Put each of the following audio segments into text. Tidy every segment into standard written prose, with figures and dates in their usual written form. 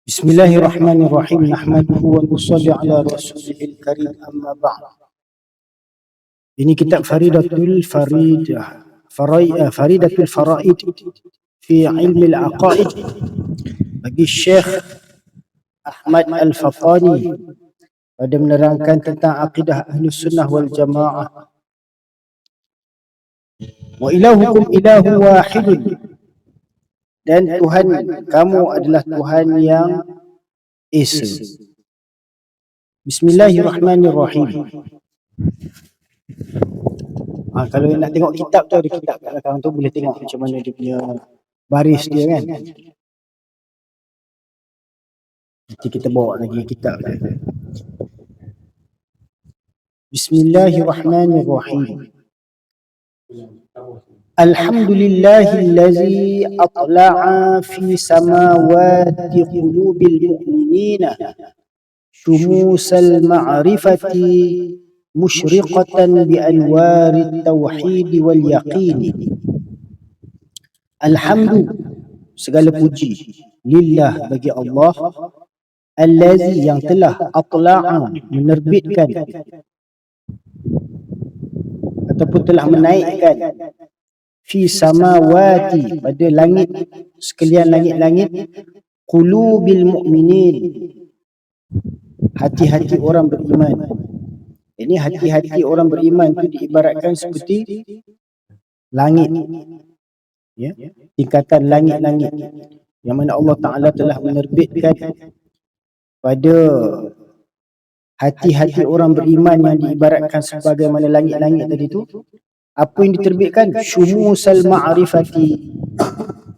Bismillahirrahmanirrahim. Nahmaduhu wa nusalli ala rasulihil karim, amma ba'd. Ini kitab Faridatul Faraid fi ilmi al-aqaid bagi Syekh Ahmad Al-Fatani pada menerangkan tentang akidah Ahlus Sunnah wal Jamaah. Wa ilahukum ilahu wahidun, dan Tuhan kamu adalah Tuhan yang esa. Bismillahirrahmanirrahim. Kalau nak tengok kitab tu, ada kitab kat belakang tu, boleh tengok macam mana dia punya baris dia kan. Nanti kita bawa lagi kitab dia. Bismillahirrahmanirrahim. Alhamdulillahillazi atla'a fi samawati qulubil mu'minina syumusal ma'rifati musyriqatan bi anwarit tauhid wal yaqin. Alhamdu, segala puji, lillah, bagi Allah, allazi, yang telah, atla'a, menerbitkan ataupun telah menaikkan, fi samawati, pada langit, sekalian langit-langit, qulubil mu'minin, hati-hati orang beriman. Ini hati-hati orang beriman itu diibaratkan seperti langit, ya, tingkatan langit-langit yang mana Allah Ta'ala telah menerbitkan pada hati-hati orang beriman yang diibaratkan sebagaimana langit-langit tadi itu. Apa yang diterbitkan? Syumusal ma'rifati,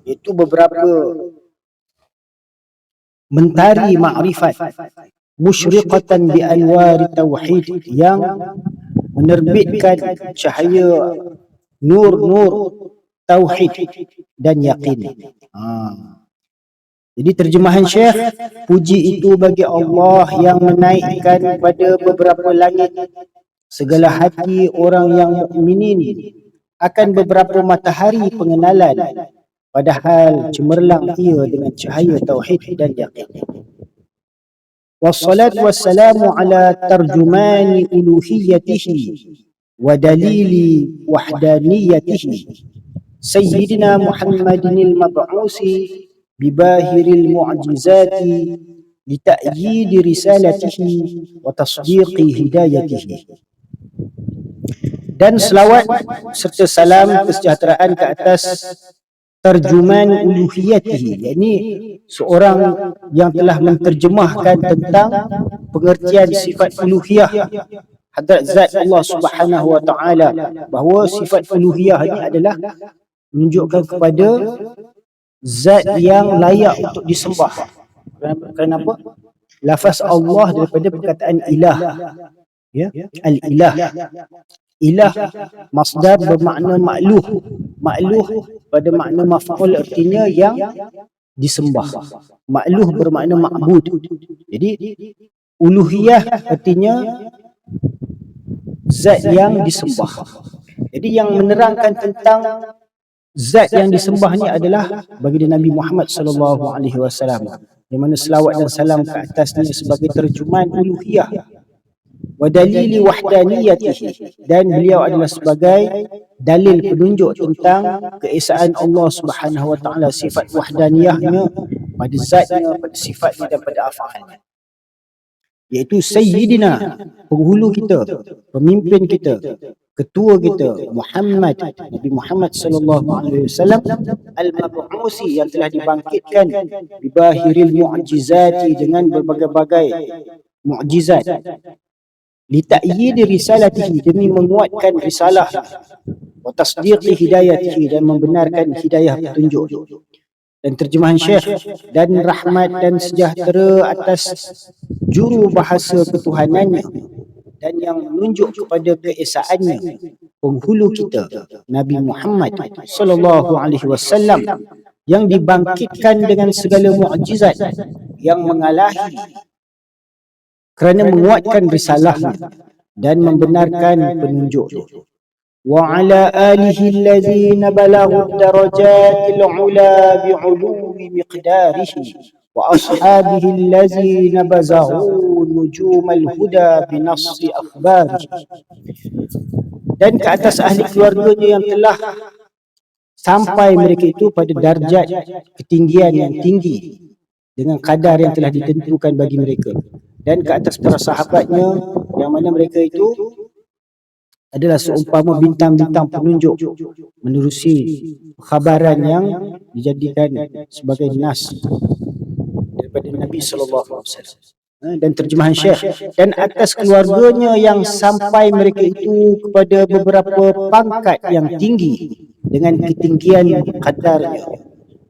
itu beberapa mentari ma'rifat, musyriqatan bi anwari tauhid, yang menerbitkan cahaya nur-nur tauhid dan yakin. Jadi terjemahan Syekh, puji itu bagi Allah yang menaikkan pada beberapa langit segala hati orang yang mukminin akan beberapa matahari pengenalan, padahal cemerlang ia dengan cahaya tauhid dan yakin. Wassalatu wassalamu ala tarjumani uluhiyatihi wa dalili wahdaniyatihi Sayyidina Muhammadinil mab'usi bibahiril mu'jizati lita'yidi risalatihi wa tasdiqi hidayatihi. Dan selawat serta salam kesejahteraan ke atas terjuman uluhiyatihi, yakni seorang yang telah menterjemahkan tentang pengertian sifat uluhiyah hadrat zat Allah Subhanahu wa Ta'ala, bahawa sifat uluhiyah ini adalah menunjukkan kepada zat yang layak untuk disembah. Kenapa? Lafaz Allah daripada perkataan ilah, ya, al-ilah. Ilah masdar bermakna ma'luh. Ma'luh pada makna maf'ul, artinya yang disembah. Ma'luh bermakna ma'bud. Jadi uluhiyah artinya zat yang disembah. Jadi yang menerangkan tentang zat yang disembah ni adalah baginda Nabi Muhammad sallallahu alaihi wasallam, di mana selawat dan salam ke atasnya sebagai terjemahan uluhiyah wa dalili wahdaniyatihi, dan beliau adalah sebagai dalil penunjuk tentang keesaan Allah Subhanahu wa Ta'ala, sifat wahdaniyahnya pada zatnya, pada sifatnya dan pada af'alnya, iaitu Sayyidina, penghulu kita, pemimpin kita, ketua kita, Nabi Muhammad sallallahu alaihi wasallam, al-mab'usi, yang telah dibangkitkan, bibahiril mu'jizati, dengan berbagai-bagai mukjizat, lita'yidi risalatihi, demi menguatkan risalah, wa tasdiqi hidayatihi, dan membenarkan hidayah petunjuk. Dan terjemahan Syekh, dan rahmat dan sejahtera atas juru bahasa ketuhanannya dan yang menunjuk kepada keesaannya, penghulu kita Nabi Muhammad sallallahu alaihi wasallam, yang dibangkitkan dengan segala mukjizat yang mengalahi kerana menguatkan risalahnya dan membenarkan penunjuknya. Wa ala alihi allazina balaghu darajatil ula bi'uluwi miqdarihi wa ashabihi allazina bazaghu nujumal huda binassi akhbari. Dan ke atas ahli keluarganya yang telah sampai mereka itu pada darjat ketinggian yang tinggi dengan kadar yang telah ditentukan bagi mereka, dan ke atas para sahabatnya yang mana mereka itu adalah seumpama bintang-bintang penunjuk menerusi khabaran yang dijadikan sebagai nas daripada Nabi SAW. Dan terjemahan Syekh, dan atas keluarganya yang sampai mereka itu kepada beberapa pangkat yang tinggi dengan ketinggian kadarnya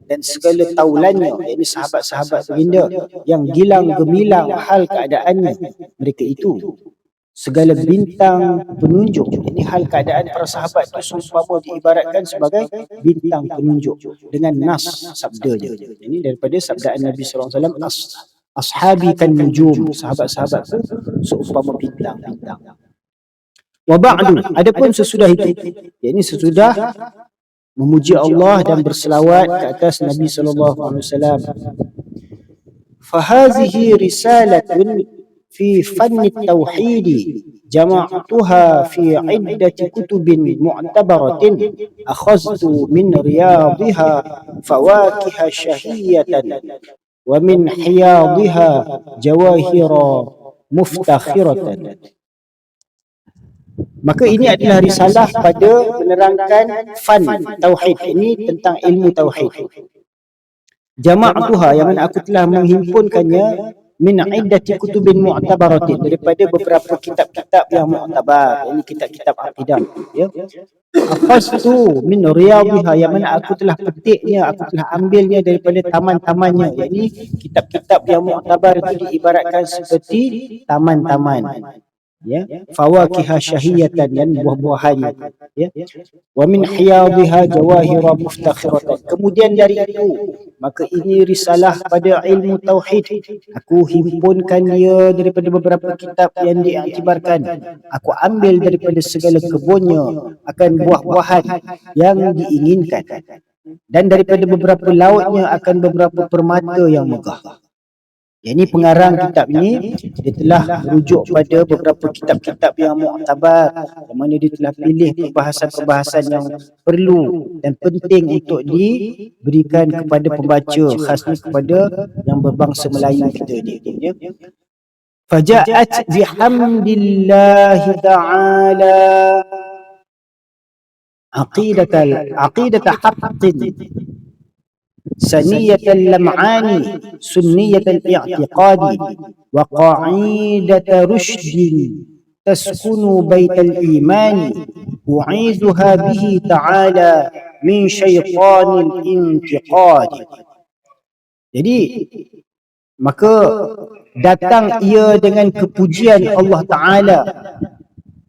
dan segala taulannya, yakni sahabat-sahabat baginda yang gilang gemilang hal keadaannya mereka itu segala bintang penunjuk. Ini hal keadaan para sahabat itu seumpama diibaratkan sebagai bintang penunjuk dengan nas sabdanya. Ini daripada sabdaan Nabi SAW, ashabi kan nujum, sahabat-sahabat itu seumpama bintang-bintang. Wa ba'du, adapun sesudah itu, yakni sesudah memuji Allah dan berselawat ke atas Nabi SAW, fahazihi risalatun fi fanni tauhid jama'tuha fi iddati kutubin mu'tabaratin akhaztu min riyadhiha fawakiha syahiyatan wa min hiyadhiha jawahira muftakhiratan. Maka ini adalah risalah pada menerangkan fan tauhid, ini tentang ilmu tauhid. Jama'tuha, yang mana aku telah menghimpunkannya min iddati kutubin mu'tabaratin, daripada beberapa kitab-kitab yang mu'tabar, ini kitab-kitab akidah, ya. Afastu min riyadhiha, yang mana aku telah petiknya, aku telah ambilnya daripada taman-tamannya, yakni kitab-kitab yang mu'tabar itu diibaratkan seperti taman-taman, ya, fawakiha syahiyatan, dan buah-buahannya, ya, wa min hiyadhiha jawahira muftakhiratan. Kemudian dari itu, maka ini risalah pada ilmu tauhid, aku himpunkan dia daripada beberapa kitab yang diiktibarkan, aku ambil daripada segala kebunnya akan buah-buahan yang diinginkan, dan daripada beberapa lautnya akan beberapa permata yang megah. Yang ini pengarang kitab ini, dia telah merujuk pada beberapa kitab-kitab yang mu'tabar, yang mana dia telah pilih perbahasan-perbahasan yang perlu dan penting untuk diberikan kepada pembaca, khasnya kepada yang berbangsa Melayu kita ni, ya. Faja'at bihamdillahi ta'ala aqidata haqqin سنية اللمعان سنية الاعتقاد وقاعدة رشد تسكن بيت الإيمان أعيذها به تعالى من شيطان الانتقاد. Jadi maka datang ia dengan kepujian Allah Ta'ala,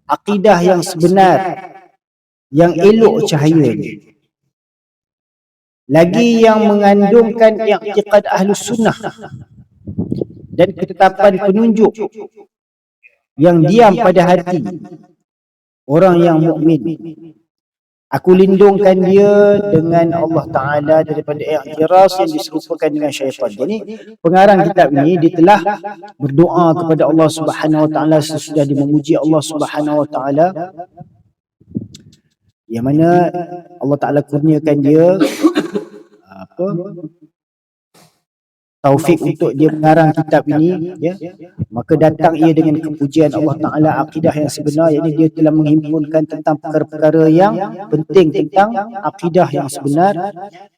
akidah yang sebenar, yang elok cahayanya, lagi yang mengandungkan i'tiqad ahlus sunnah dan ketetapan penunjuk yang diam pada hati orang yang mukmin. Aku lindungkan dia dengan Allah Ta'ala daripada i'tiraz yang diserupakan dengan syaitan. Jadi pengarang kitab ini, dia telah berdoa kepada Allah Subhanahu Wa Ta'ala sesudah dia memuji Allah Subhanahu Wa Ta'ala, yang mana Allah Ta'ala kurniakan dia taufik untuk dia mengarang kitab ini, ya. Maka datang ia dengan kepujian Allah Ta'ala, akidah yang sebenar, yakni dia telah menghimpunkan tentang perkara-perkara yang penting tentang akidah yang sebenar,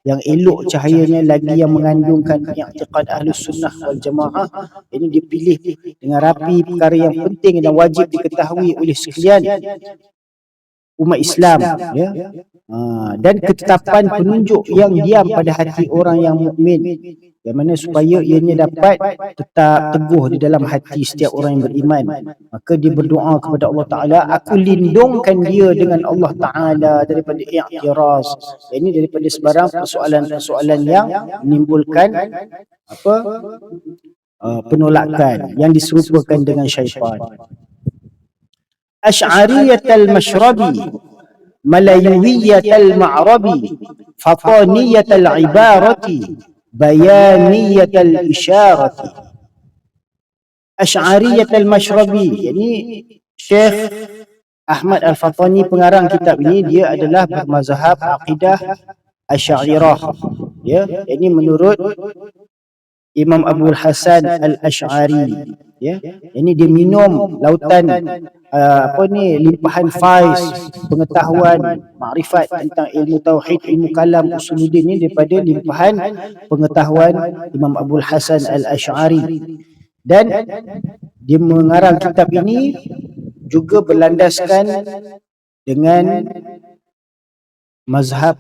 yang elok cahayanya, lagi yang mengandungkan i'tiqad ahlus sunnah wal jamaah. Ini dipilih dengan rapi perkara yang penting dan wajib diketahui oleh sekalian umat Islam, ya. Dan ketetapan penunjuk yang diam pada hati orang yang mukmin, yang mana supaya ianya dapat tetap teguh di dalam hati setiap orang yang beriman. Maka dia berdoa kepada Allah Ta'ala, aku lindungkan dia dengan Allah Ta'ala daripada i'tiraz, ini daripada sebarang persoalan-persoalan yang menimbulkan penolakan yang diserupakan dengan syaitan. Asy'ariyatal mashrabi malayawiyatal ma'rabi fataniyatal ibarati bayaniyatal isyarati asy'ariyatal mashrabi. Yani Syekh Ahmad Al-Fatani pengarang kitab ini dia adalah bermazhab akidah Asy'ariyah, ya. Ini menurut Imam Abdul Hasan Al-Asy'ari, ya. Ini dia minum lautan limpahan faiz pengetahuan makrifat tentang ilmu tauhid, ilmu kalam, usuluddin ini daripada limpahan pengetahuan Imam Abdul Hasan Al-Asy'ari. Dan dia mengarang kitab ini juga berlandaskan dengan mazhab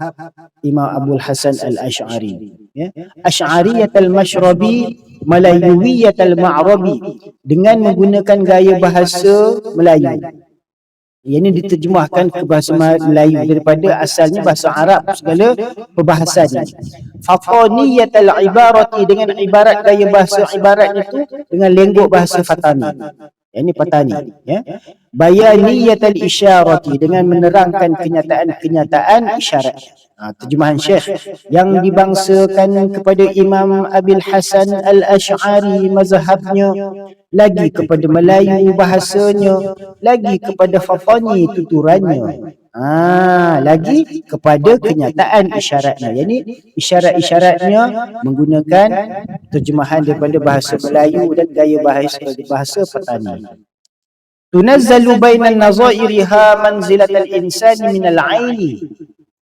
Imam Abdul Hasan Al-Asy'ari, ya. Asy'ariyatul mashrabi malayuwiyatul ma'rabi, dengan menggunakan gaya bahasa Melayu. Ini diterjemahkan ke bahasa Melayu daripada asalnya bahasa Arab segala perbahasannya. Fataniyatul ibarati, dengan ibarat gaya bahasa ibarat itu dengan lenggok bahasa Fatani. Ini Patani, ya. Bayaniyatul isyarati, dengan menerangkan kenyataan-kenyataan isyarat. Terjemahan Syekh yang dibangsakan kepada Imam Abil Hasan Al-Asy'ari mazhabnya, lagi kepada Melayu bahasanya, lagi kepada Fatani tuturannya, lagi kepada kenyataan isyaratnya. Yani isyarat-isyaratnya menggunakan terjemahan daripada bahasa Melayu dan gaya bahasa Patani. Tunazzalu bainan nazairiha manzilatal insani minal aini,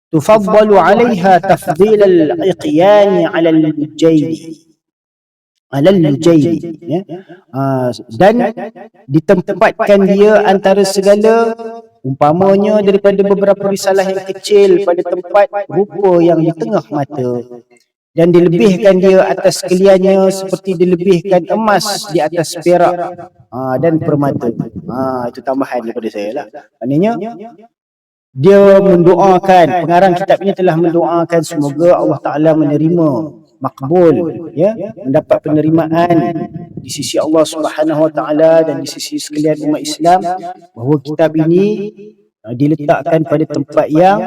tufaddalu 'alaiha tafdhilal iqyani 'alal lujaili. Ya. Dan ditempatkan dia antara segala, umpamanya daripada beberapa risalah yang kecil pada tempat rupa yang di tengah mata, dan dilebihkan dia atas sekaliannya seperti dilebihkan emas di atas perak dan permata. Itu tambahan daripada saya lah. Maknanya dia mendoakan, pengarang kitab ini telah mendoakan semoga Allah Ta'ala menerima, makbul, ya, mendapat penerimaan di sisi Allah Subhanahu Wa Ta'ala dan di sisi sekalian umat Islam, bahawa kitab ini diletakkan pada tempat yang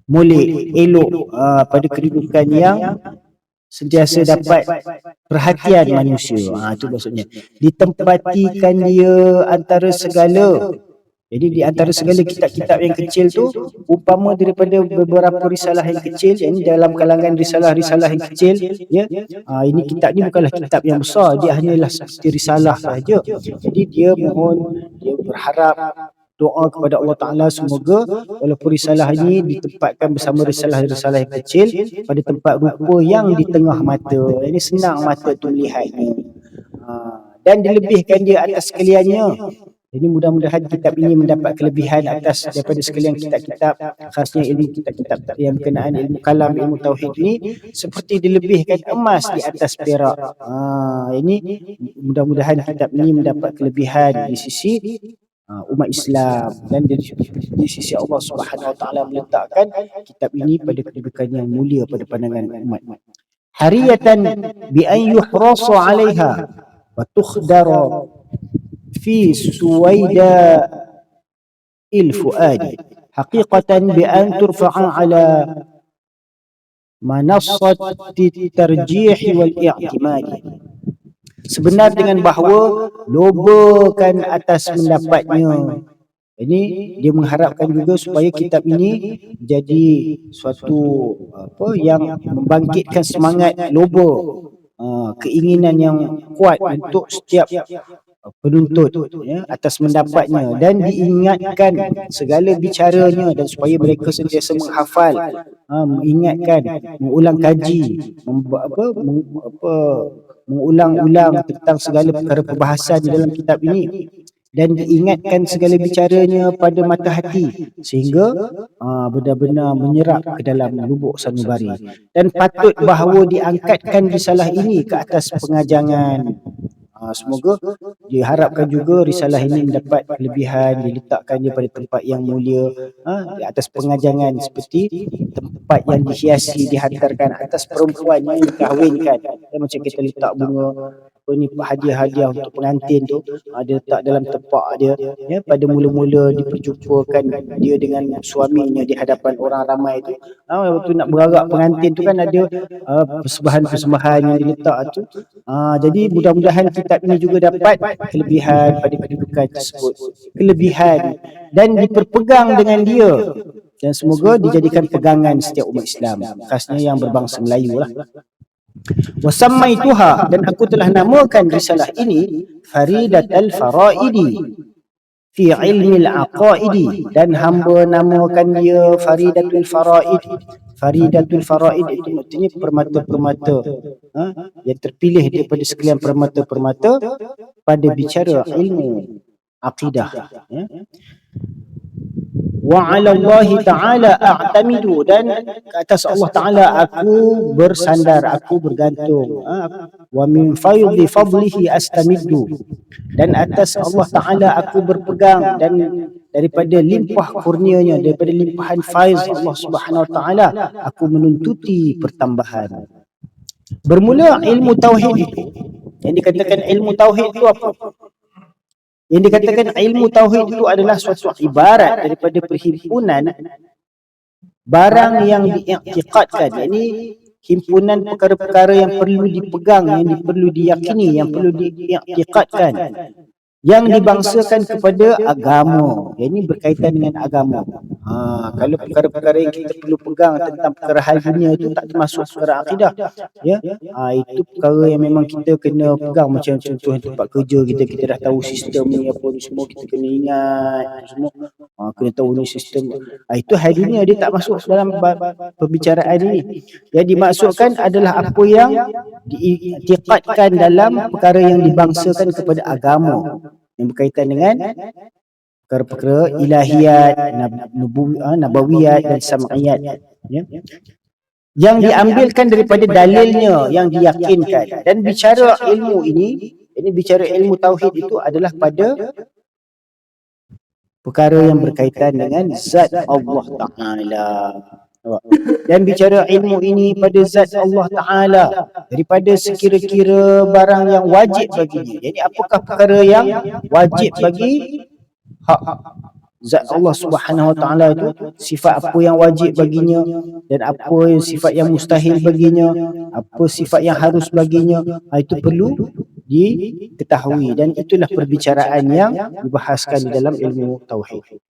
mulia, elok, pada kedudukan yang sentiasa dapat perhatian manusia. Itu maksudnya. Ditempatikan dia antara segala. Jadi di antara segala kitab-kitab yang kecil tu, umpama daripada beberapa risalah yang kecil, ini dalam kalangan risalah-risalah yang kecil, ya. Ini kitab ni bukanlah kitab yang besar, dia hanyalah seperti risalah sahaja. Jadi dia mohon, dia berharap, doa kepada Allah Ta'ala semoga walaupun risalah ini ditempatkan bersama risalah-risalah yang kecil pada tempat rupa yang di tengah mata, ini senang mata tu melihatnya, dan dilebihkan dia atas sekaliannya. Jadi mudah-mudahan kitab ini mendapat kelebihan atas daripada sekalian kitab-kitab, khasnya ilmu kitab-kitab yang berkenaan ilmu kalam, ilmu tauhid ini, seperti dilebihkan emas di atas perak. Ini mudah-mudahan kitab ini mendapat kelebihan di sisi umat Islam, dan di sisi Allah Subhanahu Wa Taala meletakkan kitab ini pada kedudukan yang mulia pada pandangan umat. Hariyatan bi an yuhrasa 'alaiha wa tukhdara fi suwaida il-fuadi, haqiqatan bi an turfa'a 'ala manassati tarjih wal i'timadi. Sebenar dengan bahawa lobakan atas mendapatnya. Ini dia mengharapkan juga supaya kitab ini jadi suatu yang membangkitkan semangat loba, keinginan yang kuat untuk setiap penuntut, ya, atas mendapatnya, dan diingatkan segala bicaranya, dan supaya mereka sentiasa menghafal, mengingatkan, mengulang kaji, mengulang-ulang tentang segala perkara perbahasan di dalam kitab ini, dan diingatkan segala bicaranya pada mata hati sehingga benar-benar menyerap ke dalam lubuk sanubari. Dan patut bahawa diangkatkan risalah ini ke atas pengajangan. Semoga diharapkan juga risalah ini mendapat kelebihan, diletakkan dia pada tempat yang mulia, di atas pengajangan, seperti tempat yang dihiasi, dihantarkan atas perempuan yang dikahwinkan, macam kita letak bunga apa ni, hadiah-hadiah untuk pengantin tu, dia letak dalam tepak dia, ya, pada mula-mula diperjumpakan dia dengan suaminya di hadapan orang ramai tu. Waktu nak berarak pengantin tu kan ada persembahan-persembahan yang diletak tu. Jadi mudah-mudahan kitab ini juga dapat kelebihan pada kedudukan tersebut, kelebihan, dan diperpegang dengan dia, dan semoga dijadikan pegangan setiap umat Islam, khasnya yang berbangsa Melayu lah. Wasammaituha, dan aku telah namakan risalah ini Faridatul Faraidi fi ilmi al-aqaidi, dan hamba namakan dia Faridatul Faraid. Faridatul Faraid itu maksudnya permata-permata, yang terpilih daripada sekalian permata-permata pada bicara ilmu akidah, ya. Wa 'ala Allahi ta'ala a'tamidu, dan ke atas Allah Ta'ala aku bersandar, aku bergantung. Wa min faydi fadlihi astamiddu, dan atas Allah Ta'ala aku berpegang, dan daripada limpah kurnianya, daripada limpahan faiz Allah Subhanahu Wa Ta'ala aku menuntuti pertambahan. Bermula ilmu tauhid itu, yang dikatakan ilmu tauhid itu apa? Yang dikatakan ilmu tauhid itu adalah suatu ibarat daripada perhimpunan barang yang diiktikadkan, yakni himpunan perkara-perkara yang perlu dipegang, yang perlu diyakini, yang perlu diiktikadkan, yang dibangsakan kepada agama. Ini berkaitan dengan agama. Kalau perkara-perkara yang kita perlu pegang tentang perkara hal dunia itu tak termasuk perkara akidah, ya. Itu perkara yang memang kita kena pegang, macam contoh tempat kerja kita dah tahu sistem ni apa ni semua, kita kena ingat semua, kena tahu ni sistem. Itu hal dunia, dia tak masuk dalam pembicaraan ini. Yang dimaksudkan adalah apa yang diiktikadkan dalam perkara yang dibangsakan kepada agama, yang berkaitan dengan perkara-perkara ilahiyat, nabawiyat dan sam'iyat, ya, yang diambilkan daripada dalilnya yang diyakinkan. Dan bicara ilmu ini bicara ilmu tauhid itu adalah pada perkara yang berkaitan dengan zat Allah Ta'ala. Dan bicara ilmu ini pada zat Allah Ta'ala, daripada sekira-kira barang yang wajib baginya. Jadi apakah perkara yang wajib bagi zat Allah Subhanahu Wa Ta'ala itu, sifat apa yang wajib baginya, dan apa sifat yang mustahil baginya, apa sifat yang harus baginya, itu perlu diketahui, dan itulah perbicaraan yang dibahaskan di dalam ilmu tauhid.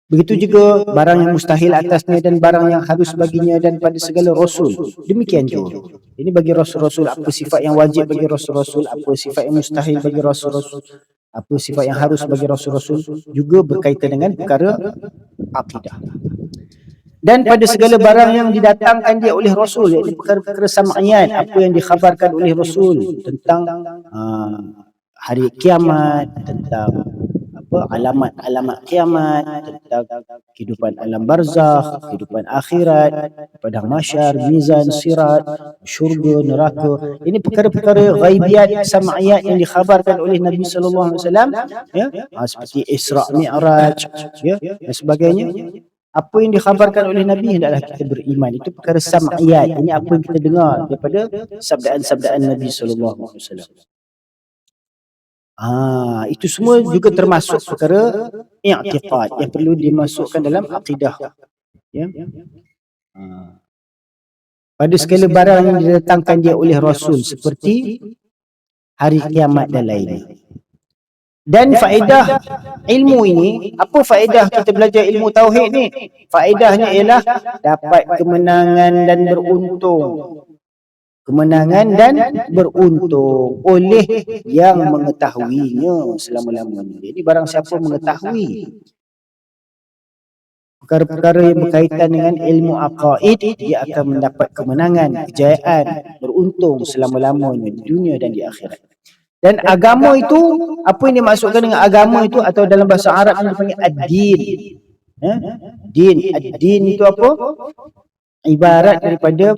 Begitu juga barang yang mustahil atasnya dan barang yang harus baginya, dan pada segala rasul demikian juga. Ini bagi rasul-rasul, apa sifat yang wajib bagi rasul-rasul, apa sifat yang mustahil bagi rasul-rasul, apa sifat yang harus bagi rasul-rasul, juga berkaitan dengan perkara akidah. Dan pada segala barang yang didatangkan dia oleh rasul, iaitu perkara-perkara sam'iyat, apa yang dikhabarkan oleh rasul tentang hari kiamat, tentang alamat-alamat kiamat, tentang kehidupan alam barzakh, kehidupan akhirat, padang mahsyar, mizan, sirat, syurga, neraka. Ini perkara-perkara ghaibiyat, sam'iyat yang dikhabarkan oleh Nabi sallallahu alaihi wasallam, ya, seperti Isra Mi'raj, ya, dan sebagainya. Apa yang dikhabarkan oleh Nabi hendaklah kita beriman. Itu perkara sam'iyat. Ini apa yang kita dengar daripada sabdaan-sabdaan Nabi sallallahu alaihi wasallam. Itu semua juga termasuk perkara i'tiqad yang perlu dimasukkan dalam akidah, ya. Pada segala barang yang didatangkan dia oleh Rasul, seperti hari kiamat dan lainnya. Dan faedah ilmu ini, apa faedah kita belajar ilmu tauhid ni? Faedahnya ialah dapat kemenangan dan beruntung. Kemenangan dan beruntung oleh yang mengetahuinya selama-lamanya. Jadi barang siapa mengetahui perkara-perkara yang berkaitan dengan ilmu aqaid, dia akan mendapat kemenangan, kejayaan, beruntung selama-lamanya di dunia dan di akhirat. Dan agama itu, apa yang dimaksudkan dengan agama itu, atau dalam bahasa Arab ini dipanggil ad-din. Din, ad-din itu apa? Ibarat daripada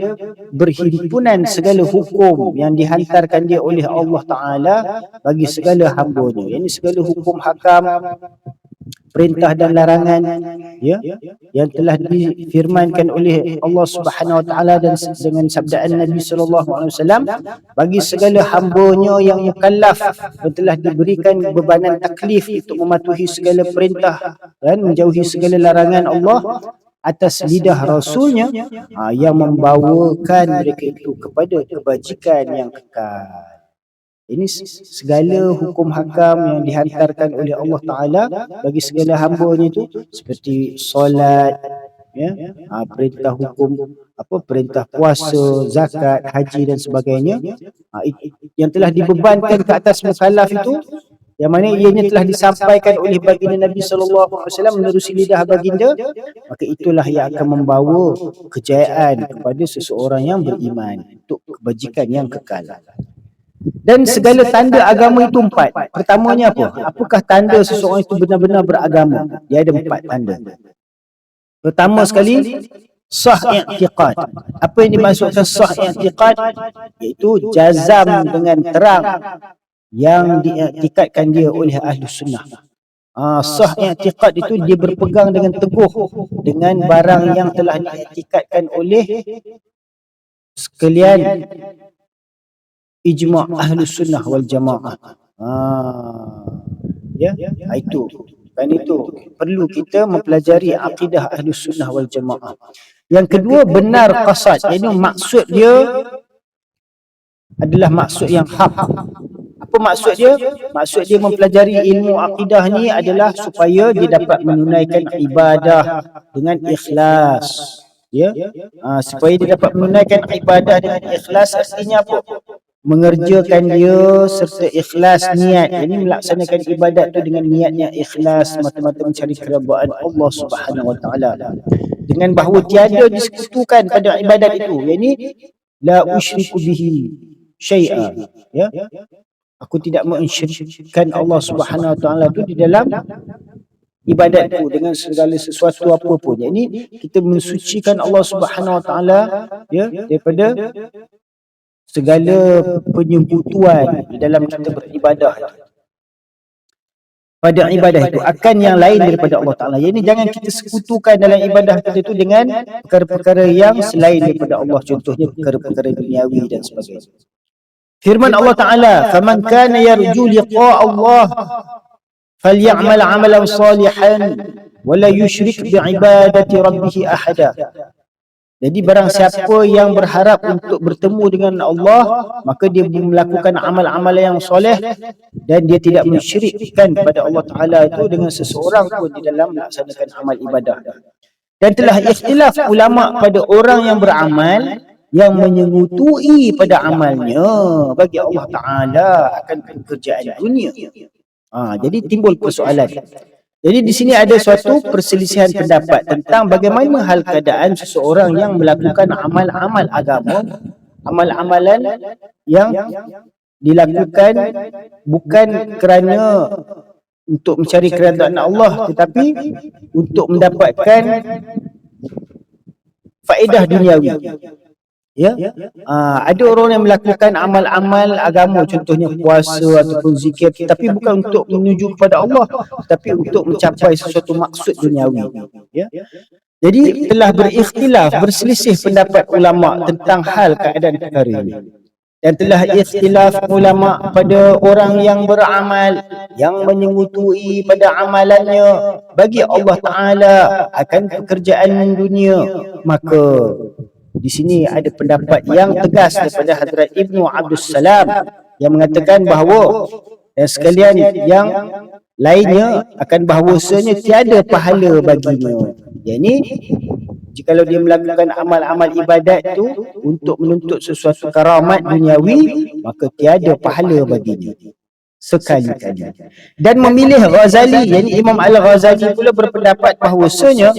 berhimpunan segala hukum yang dihantarkan dia oleh Allah Ta'ala bagi segala hamba-Nya. Ini segala hukum hakam, perintah dan larangan, ya, yang telah difirmankan oleh Allah Subhanahu wa taala dan dengan sabdaan Nabi sallallahu alaihi wasallam bagi segala hamba-Nya yang mukallaf yang telah diberikan bebanan taklif untuk mematuhi segala perintah dan menjauhi segala larangan Allah atas lidah Rasulnya, yang membawakan mereka itu kepada kebajikan yang kekal. Ini segala hukum hakam yang dihantarkan oleh Allah Ta'ala bagi segala hamba-Nya itu seperti solat, ya, perintah hukum, perintah puasa, zakat, haji dan sebagainya, yang telah dibebankan ke atas mukallaf itu, yang mana ianya telah disampaikan oleh baginda Nabi sallallahu alaihi wasallam menerusi lidah baginda, maka itulah yang akan membawa kejayaan kepada seseorang yang beriman untuk kebajikan yang kekal. Dan segala tanda agama itu 4. Pertamanya apa? Apakah tanda seseorang itu benar-benar beragama? Dia ada 4 tanda. Pertama sekali, sah i'tiqad. Apa yang dimaksudkan sah i'tiqad? Iaitu jazam dengan terang yang diiktikadkan dia oleh ahli sunnah. Sah i'tiqad itu dia berpegang dengan teguh dengan barang yang telah diiktikadkan oleh sekalian ijma' ahli sunnah wal jamaah. Ya, itu. Dan itu perlu kita mempelajari akidah ahli sunnah wal jamaah. Yang kedua, benar qasad. Ini maksud dia adalah maksud yang hak. Apa maksud dia? Maksud dia mempelajari ilmu akidah ni adalah supaya dia dapat menunaikan ibadah dengan ikhlas. Ya, supaya dia dapat menunaikan ibadah dengan ikhlas, artinya apa? Mengerjakan dia serta ikhlas niat. Ini melaksanakan ibadat tu dengan niatnya ikhlas, mata-mata mencari keridaan Allah Subhanahu wa taala. Dengan bahawa tiada disekutukan pada ibadat itu. Yang ini la usyriku bihi syai'a. Ya. Aku tidak mensyirikkan Allah Subhanahu wa taala itu di dalam ibadatku dengan segala sesuatu apapun. Yang ini kita mensucikan Allah Subhanahu wa taala, ya, daripada segala penyekutuan di dalam kita beribadah pada ibadah itu akan yang lain daripada Allah Ta'ala. Jadi jangan kita sekutukan dalam ibadah kita itu dengan perkara-perkara yang selain daripada Allah. Contohnya perkara-perkara duniawi dan sebagainya. Firman Allah Ta'ala, "Faman kana yarju liqa'a Allah falyamal 'amalan salihan wa la yusyrik bi'ibadati rabbih ahada." Jadi barang siapa yang berharap untuk bertemu dengan Allah, maka dia melakukan amal-amal yang soleh dan dia tidak mensyirikkan kepada Allah Ta'ala itu dengan seseorang pun di dalam melaksanakan amal ibadah. Dan telah ikhtilaf ulama pada orang yang beramal yang menyengutui pada amalnya bagi Allah Ta'ala akan pekerjaan dunia. Jadi timbul persoalan. Jadi di sini ada suatu perselisihan pendapat tentang bagaimana hal keadaan seseorang yang melakukan amal-amal agama, amal-amalan yang dilakukan bukan kerana untuk mencari keridaan Allah, tetapi untuk mendapatkan faedah duniawi. Ya, ada orang yang melakukan amal-amal agama, contohnya puasa ataupun zikir, tapi bukan untuk menuju kepada Allah, tapi untuk mencapai sesuatu maksud duniawi. Ya, jadi telah berikhtilaf, berselisih pendapat ulama tentang hal keadaan perkara ini. Dan telah ikhtilaf ulama pada orang yang beramal yang menyengutui pada amalannya bagi Allah Ta'ala akan pekerjaan dunia. Maka di sini ada pendapat yang tegas daripada Hadrat Ibnu Abdul Salam yang mengatakan bahawa sekalian yang lainnya akan bahawasanya tiada pahala baginya. Yang ini jikalau dia melakukan amal-amal ibadat itu untuk menuntut sesuatu karamat duniawi, maka tiada pahala baginya sekali-kali. Dan memilih Ghazali, yakni Imam Al-Ghazali pula berpendapat bahawasanya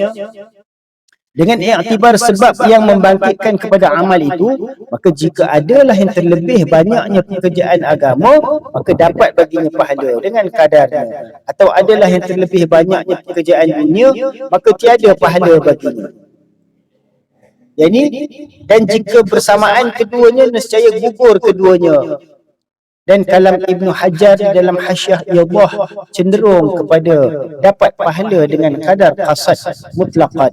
dengan iktibar sebab yang membangkitkan kepada amal itu, maka jika adalah yang terlebih banyaknya pekerjaan agama, maka dapat baginya pahala dengan kadarnya. Atau adalah yang terlebih banyaknya pekerjaan dunia, maka tiada pahala baginya. Yani, dan jika bersamaan keduanya, nescaya gugur keduanya. Dan kalam Ibnu Hajar di dalam Hasyiah Iyadah cenderung kepada dapat pahala dengan kadar qasad mutlaqan,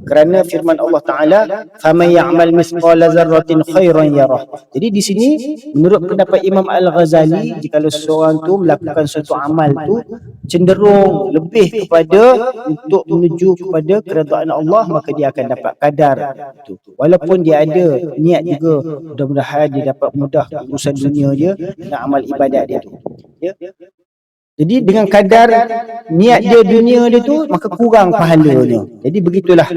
kerana firman Allah Taala, faman ya'mal mithqala dzarratin khairan yarah. Jadi di sini menurut pendapat Imam Al-Ghazali, jika seseorang tu melakukan suatu amal tu cenderung lebih kepada untuk menuju kepada keredaan Allah, maka dia akan dapat kadar itu. Walaupun dia ada niat juga, mudah-mudahan dia dapat mudah urusan dunia dia dengan amal ibadat dia tu. Ya. Jadi dengan kadar niat dia dunia dia tu, maka kurang pahalanya. Jadi begitulah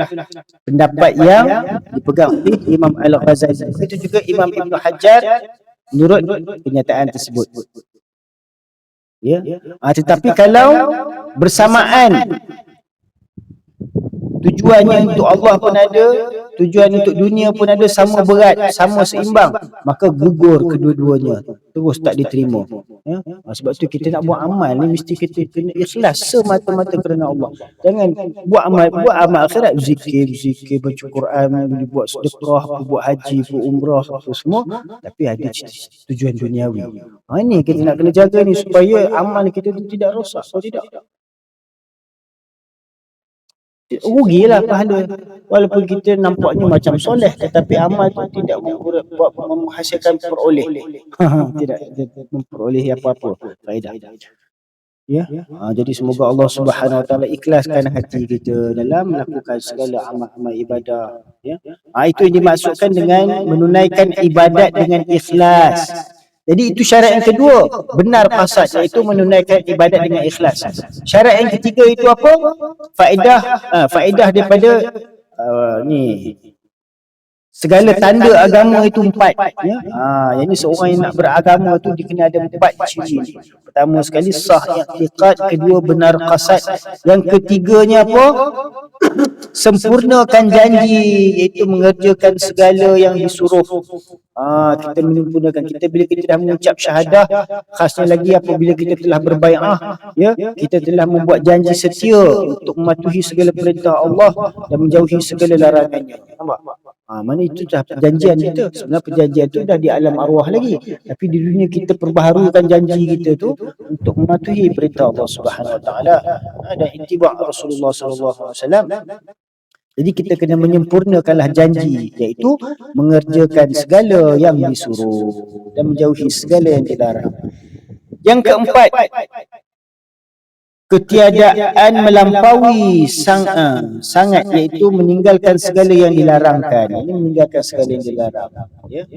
pendapat yang dipegang oleh Imam Al-Ghazali. Begitu juga Imam Ibn Hajar menurut kenyataan tersebut. Ya. Tetapi kalau bersamaan tujuannya untuk Allah pun ada, tujuan untuk dunia pun ada, sama berat, sama seimbang, maka gugur kedua-duanya, terus tak diterima. Ya? Sebab tu kita nak buat amal ni mesti kita kena ikhlas semata-mata kerana Allah. Jangan buat amal akhirat, zikir, baca Quran, buat sedekah, buat haji, buat umrah, apa semua, tapi ada tujuan duniawi. Ini kita nak kena jaga ni supaya amal kita tu tidak rosak. Kalau tidak, rugilah pahala. Walaupun kita nampaknya macam soleh, tetapi amal tu tidak menghasilkan peroleh. Tidak memperoleh apa-apa faedah. Ya. Jadi semoga Allah Subhanahu Wa Taala ikhlaskan hati kita dalam melakukan segala amal-amal ibadah. Ya. Itu yang dimaksudkan dengan menunaikan ibadat dengan ikhlas. Jadi itu syarat yang kedua, benar qasad, iaitu menunaikan ibadat dengan ikhlas. Syarat yang ketiga itu apa? Faedah daripada segala tanda agama itu 4. Ya? Yang ini seorang yang nak beragama tu dia kena ada 4 ciri. Pertama sekali sah i'tiqad, kedua benar qasad, yang ketiganya apa? Sempurnakan janji, iaitu mengerjakan segala yang disuruh. Kita menyempurnakan, bila kita dah mengucap syahadah, khasnya lagi apabila kita telah berbai'ah, ya, kita telah membuat janji setia untuk mematuhi segala perintah Allah dan menjauhi segala larangannya. Nampak? Mana itu dah perjanjian kita. Sebenarnya perjanjian itu dah di alam arwah lagi, tapi di dunia kita perbaharukan janji kita tu untuk mematuhi perintah Allah Subhanahu Wa Taala dan ittiba' Rasulullah sallallahu alaihi wasallam. Jadi kita kena menyempurnakanlah janji, iaitu mengerjakan segala yang disuruh dan menjauhi segala yang dilarang. Yang keempat, ketiadaan melampaui sangat, iaitu meninggalkan segala yang dilarangkan. Ini meninggalkan segala yang dilarang. Ya?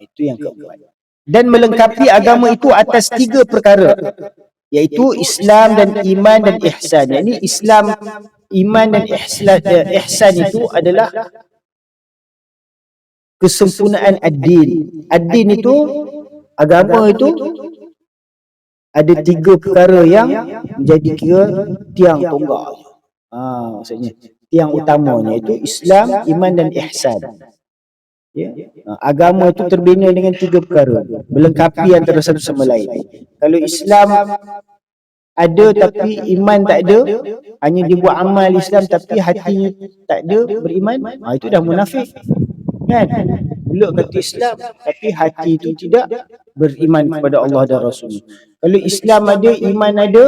Itu yang keempat. Dan melengkapi agama itu atas 3 perkara, iaitu Islam dan iman dan ihsan. Ini Islam, iman dan ihsan itu adalah kesempurnaan ad-din. Ad-din itu, agama itu ada 3 perkara yang menjadi kira tiang tonggak. Maksudnya tiang utamanya itu Islam, iman dan ihsan. Ya. Agama itu terbina dengan 3 perkara, melengkapi antara satu sama lain. Kalau Islam ada tapi iman tak ada, hanya dia buat amal Islam tapi hatinya tak ada beriman, itu dah munafik. Kan? Mulut kata Islam tapi hati itu tidak beriman kepada Allah dan Rasul. Kalau Islam ada, iman ada,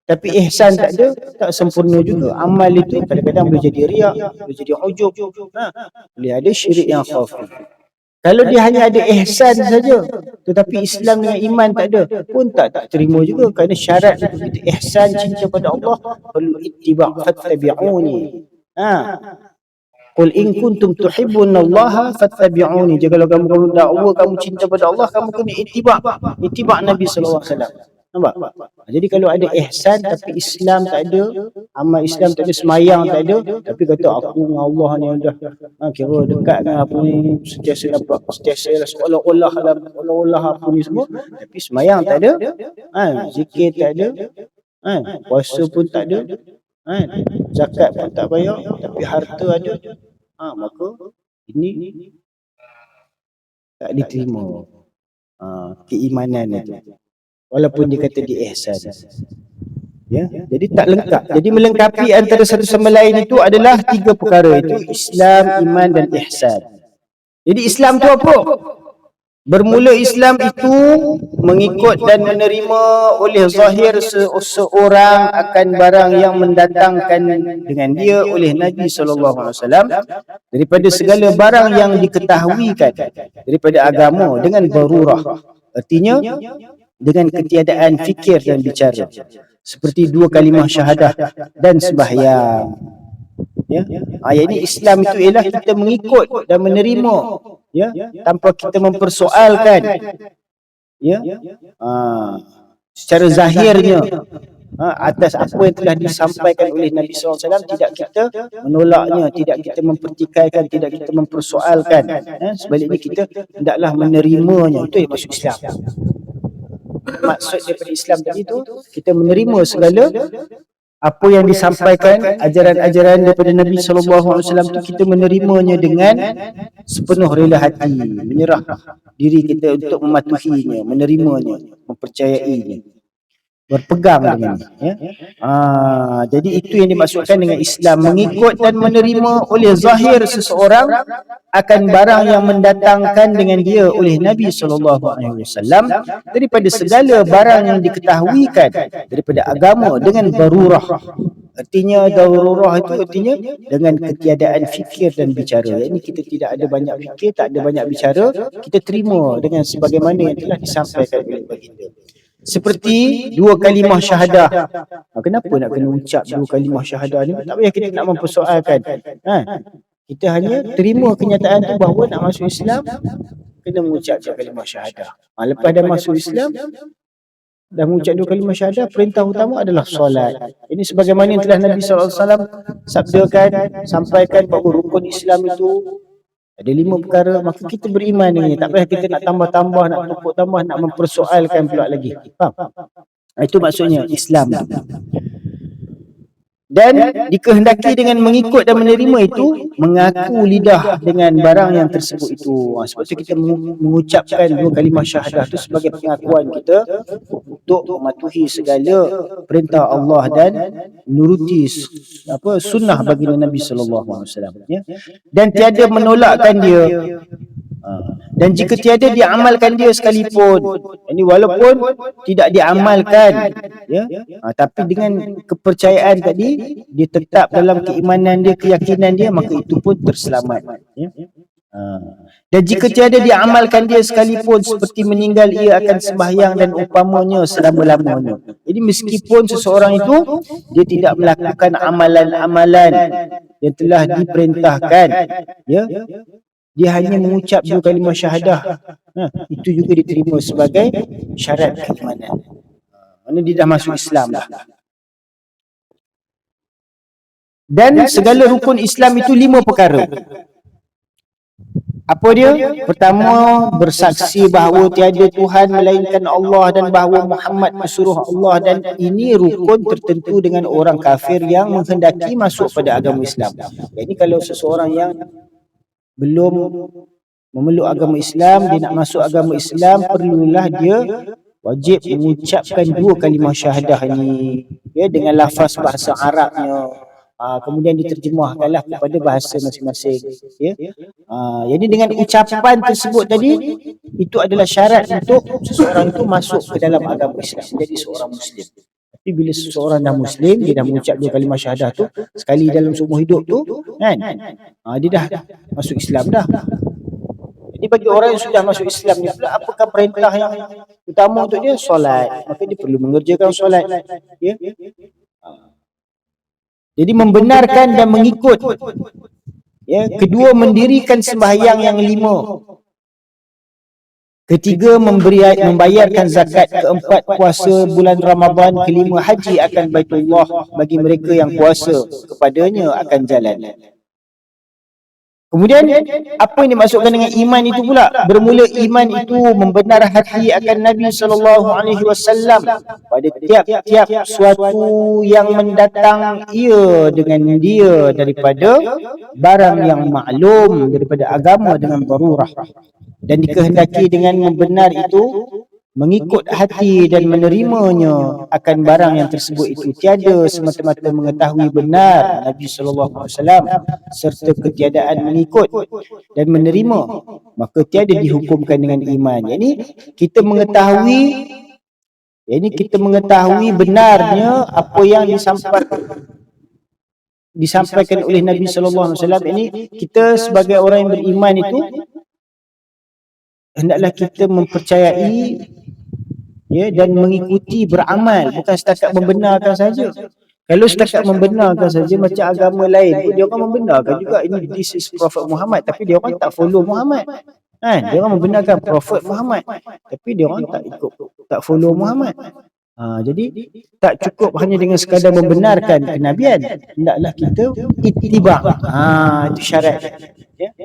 tapi ihsan tak ada, tak sempurna juga. Amal itu kadang-kadang boleh jadi riak, boleh jadi ujub, boleh ada syirik yang khafi. Kalau dia hanya ada ihsan saja, tetapi Islam dengan iman tak ada, pun tak terima juga, kerana syarat untuk kita ihsan, cinta pada Allah, perlu ittiba' fattabi'uni. Qul in kuntum tuhibbunallaha fattabi'uni. Jika kamu dakwa kamu cinta pada Allah, kamu kena ittiba' Nabi sallallahu alaihi wasallam. Nampak? Jadi kalau ada ihsan tapi Islam tak ada, amal Islam tak ada, semayang tak ada, tapi kata aku dengan Allah ni dah kira dekat dengan apa ni, sentiasa seolah-olah apa ni semua, tapi semayang tak ada, zikir tak ada, puasa pun tak ada, zakat pun tak bayar, tapi harta ada, maka ini tak diterima keimanan itu. Walaupun dia kata di ihsan. Ya, jadi tak lengkap. Jadi melengkapi antara satu sama lain itu adalah 3 perkara, itu Islam, iman dan ihsan. Jadi Islam tu apa? Bermula Islam itu mengikut dan menerima oleh zahir seorang akan barang yang mendatangkan dengan dia oleh Nabi SAW daripada segala barang yang diketahuikan daripada agama dengan darurah. Artinya dengan ketiadaan fikir dan bicara. Seperti dua kalimah syahadah dan sembahyang. Ya. Ayat ini Islam itu ialah kita mengikut dan menerima, ya, tanpa kita mempersoalkan, ya, secara zahirnya, atas apa yang telah disampaikan oleh Nabi SAW, tidak kita menolaknya, tidak kita mempertikaikan, tidak kita mempersoalkan. Sebaliknya kita hendaklah menerimanya. Itu yang maksud Islam. Maksud daripada Islam tadi itu kita menerima segala apa yang disampaikan, ajaran-ajaran daripada Nabi SAW itu kita menerimanya dengan sepenuh rela hati, menyerah diri kita untuk mematuhinya, menerimanya, mempercayainya, berpegang dengannya. Ya? Jadi itu yang dimaksudkan dengan Islam, mengikut dan menerima oleh zahir seseorang akan barang yang mendatangkan dengan dia oleh Nabi SAW daripada segala barang yang diketahuikan daripada agama dengan darurah. Artinya darurah itu artinya dengan ketiadaan fikir dan bicara. Ini kita tidak ada banyak fikir, tak ada banyak bicara, kita terima dengan sebagaimana yang telah disampaikan oleh baginda. Seperti dua kalimah syahadah. Kenapa nak kena ucap dua kalimah syahadah ni? Tak payah kita nak mempersoalkan. Kita hanya terima kenyataan tu bahawa nak masuk Islam kena mengucap dua kalimah syahadah. Lepas dah masuk Islam, dah mengucap dua kalimah syahadah, perintah utama adalah solat. Ini sebagaimana yang telah Nabi SAW sabdakan, sampaikan bahawa rukun Islam itu ada 5 perkara, maka kita beriman dengannya. Tak payah kita nak tambah-tambah, nak tumpuk tambah, nak mempersoalkan pula lagi. Faham? Itu maksudnya Islam. Dan dikehendaki dengan mengikut dan menerima itu, mengaku lidah dengan barang yang tersebut itu. Sebab itu kita mengucapkan dua kalimah syahadah itu sebagai pengakuan kita untuk mematuhi segala perintah Allah dan menuruti sunnah baginda Nabi SAW. Ya? Dan tiada menolakkan dia. Dan jika tiada diamalkan dia sekalipun, ini walaupun tidak diamalkan, ya, tapi dengan kepercayaan tadi, dia tetap dalam keimanan dia, keyakinan dia, maka itu pun terselamat. Ya. Dan jika tiada diamalkan dia sekalipun, seperti meninggal ia akan sembahyang dan umpamanya selama-lamanya. Jadi meskipun seseorang itu dia tidak melakukan amalan-amalan yang telah diperintahkan, ya, dia hanya mengucap dua kalimah syahadah, itu juga diterima sebagai syarat keimanan. Mana dia dah masuk Islam dah. Dan segala rukun Islam itu 5 perkara. Apa dia? Pertama, bersaksi bahawa tiada Tuhan melainkan Allah dan bahawa Muhammad pesuruh Allah, dan ini rukun tertentu dengan orang kafir yang menghendaki masuk pada agama Islam. Jadi kalau seseorang yang belum memeluk agama Islam, dia nak masuk agama Islam, perlulah dia wajib mengucapkan dua kalimah syahadah ni, ya, dengan lafaz bahasa Arabnya. Kemudian diterjemahkanlah kepada bahasa masing-masing, ya. Jadi dengan ucapan tersebut tadi, itu adalah syarat untuk seseorang itu masuk ke dalam agama Islam, menjadi seorang Muslim. Tapi bila seseorang dah Muslim, dia dah mengucap dua kalimah syahadah tu sekali dalam seumur hidup tu, kan, dia dah masuk Islam dah. Jadi bagi orang yang sudah masuk Islam ni pula, apakah perintah yang utama untuk dia? Solat. Maka dia perlu mengerjakan solat, ya. Jadi membenarkan dan mengikut, ya. Kedua, mendirikan sembahyang yang 5. Ketiga, membayarkan zakat. Keempat, puasa bulan Ramadan. Kelima, haji akan Baitullah bagi mereka yang puasa kepadanya akan jalan. Kemudian apa yang dimaksudkan dengan iman itu pula? Bermula iman itu membenar hati akan Nabi SAW pada tiap-tiap suatu yang mendatang ia dengan dia daripada barang yang maklum daripada agama dengan darurah. Dan dikehendaki dengan membenar itu mengikut hati dan menerimanya akan barang yang tersebut itu, tiada semata-mata mengetahui benar Nabi sallallahu alaihi wasallam serta ketiadaan mengikut dan menerima, maka tiada dihukumkan dengan iman. Kita mengetahui benarnya apa yang disampaikan oleh Nabi sallallahu alaihi wasallam. Ini kita sebagai orang yang beriman itu hendaklah kita mempercayai, ya, dan mengikuti, beramal, bukan setakat membenarkan saja. Kalau setakat membenarkan saja, macam agama lain pun dia orang membenarkan juga ini this is Prophet Muhammad, tapi dia orang tak follow Muhammad. Kan? Dia orang membenarkan Prophet Muhammad, tapi dia orang tak follow Muhammad. Jadi tak cukup hanya dengan sekadar membenarkan kenabian, hendaklah kita ittiba. Itu syarat. Ya?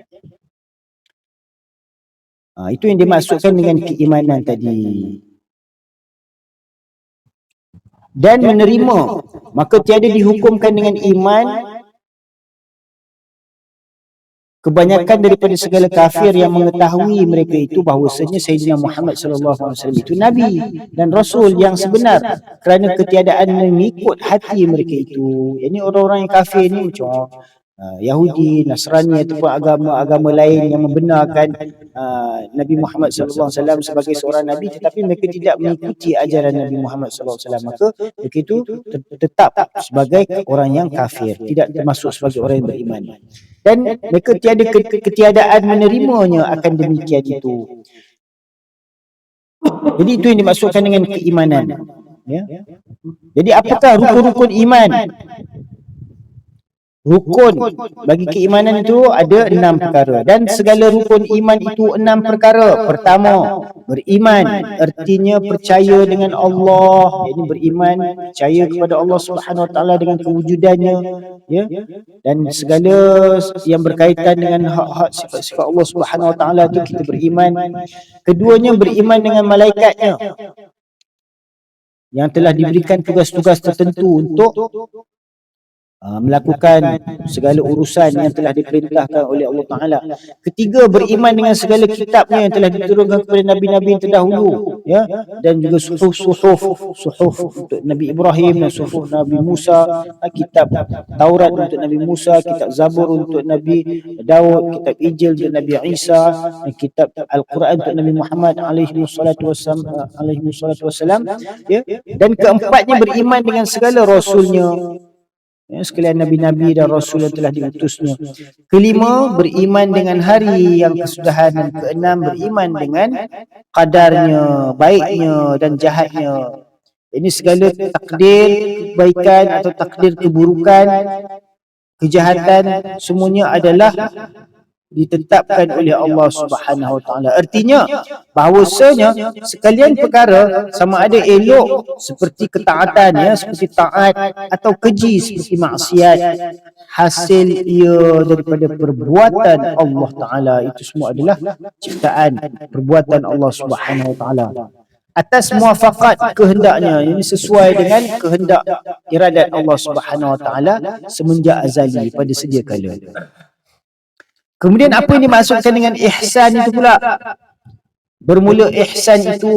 Itu yang dimaksudkan dengan keimanan tadi. Dan menerima, maka tiada dihukumkan dengan iman kebanyakan daripada segala kafir yang mengetahui mereka itu bahawasanya Sayyidina Muhammad sallallahu alaihi wasallam itu nabi dan rasul yang sebenar, kerana ketiadaan mengikut hati mereka itu. Ini orang-orang yang kafir ni macam Yahudi, Nasrani ataupun agama-agama lain yang membenarkan Nabi Muhammad sallallahu alaihi wasallam sebagai seorang nabi, tetapi mereka tidak mengikuti ajaran Nabi Muhammad sallallahu alaihi wasallam, maka mereka itu tetap sebagai orang yang kafir, tidak termasuk sebagai orang yang beriman. Dan mereka tiada ketiadaan menerimanya akan demikian itu. Jadi itu yang dimaksudkan dengan keimanan. Ya. Jadi apakah rukun-rukun iman? Rukun bagi keimanan itu ada 6 perkara, dan segala rukun iman itu 6 perkara. Pertama, beriman, artinya percaya dengan Allah, iaitu beriman, percaya kepada Allah Subhanahu wa taala dengan kewujudannya, ya, dan segala yang berkaitan dengan hak-hak sifat-sifat Allah Subhanahu wa taala itu kita beriman. Keduanya, beriman dengan malaikatnya yang telah diberikan tugas-tugas tertentu untuk melakukan segala urusan yang telah diperintahkan oleh Allah Ta'ala. Ketiga, beriman dengan segala kitabnya yang telah diturunkan kepada Nabi-Nabi yang terdahulu, ya, dan juga suhuf untuk Nabi Ibrahim dan suhuf Nabi Musa, kitab Taurat untuk Nabi Musa, kitab Zabur untuk Nabi Daud, kitab Injil untuk Nabi Isa, dan kitab Al-Quran untuk Nabi Muhammad alaihi wassalatu wassalam, ya. Dan keempatnya, beriman dengan segala rasulnya, ya, sekalian Nabi-Nabi dan Rasul yang telah diutusnya. Kelima, beriman dengan hari yang kesudahan. Dan keenam, beriman dengan qadarnya, baiknya dan jahatnya. Ini segala takdir kebaikan atau takdir keburukan, kejahatan, semuanya adalah ditetapkan oleh Allah Subhanahu wa taala. Artinya bahawasanya sekalian perkara, sama ada elok seperti ketaatan, ya, seperti taat, atau keji seperti maksiat, hasil ia daripada perbuatan Allah Taala. Itu semua adalah ciptaan perbuatan Allah Subhanahu wa taala atas muafakat kehendaknya, ini sesuai dengan kehendak iradat Allah Subhanahu wa taala semenjak azali pada sedia kala. Kemudian apa yang dimaksudkan dengan ihsan itu pula? Bermula ihsan itu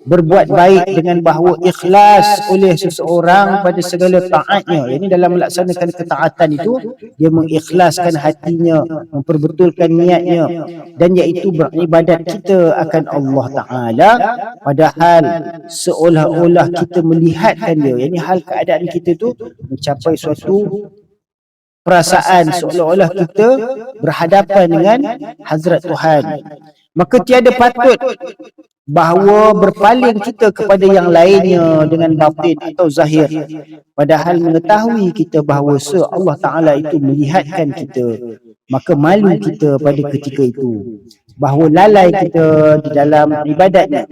berbuat baik dengan bahawa ikhlas oleh seseorang pada segala taatnya. Ini dalam melaksanakan ketaatan itu, dia mengikhlaskan hatinya, memperbetulkan niatnya, dan iaitu beribadat kita akan Allah Ta'ala, padahal seolah-olah kita melihatkan dia. Ini hal keadaan kita tu mencapai suatu perasaan seolah-olah kita berhadapan dengan Hazrat Tuhan. Maka tiada patut bahawa berpaling kita kepada yang lainnya dengan batin atau zahir, padahal mengetahui kita bahawa Allah Ta'ala itu melihatkan kita. Maka malu kita pada ketika itu, bahawa lalai kita di dalam ibadatnya.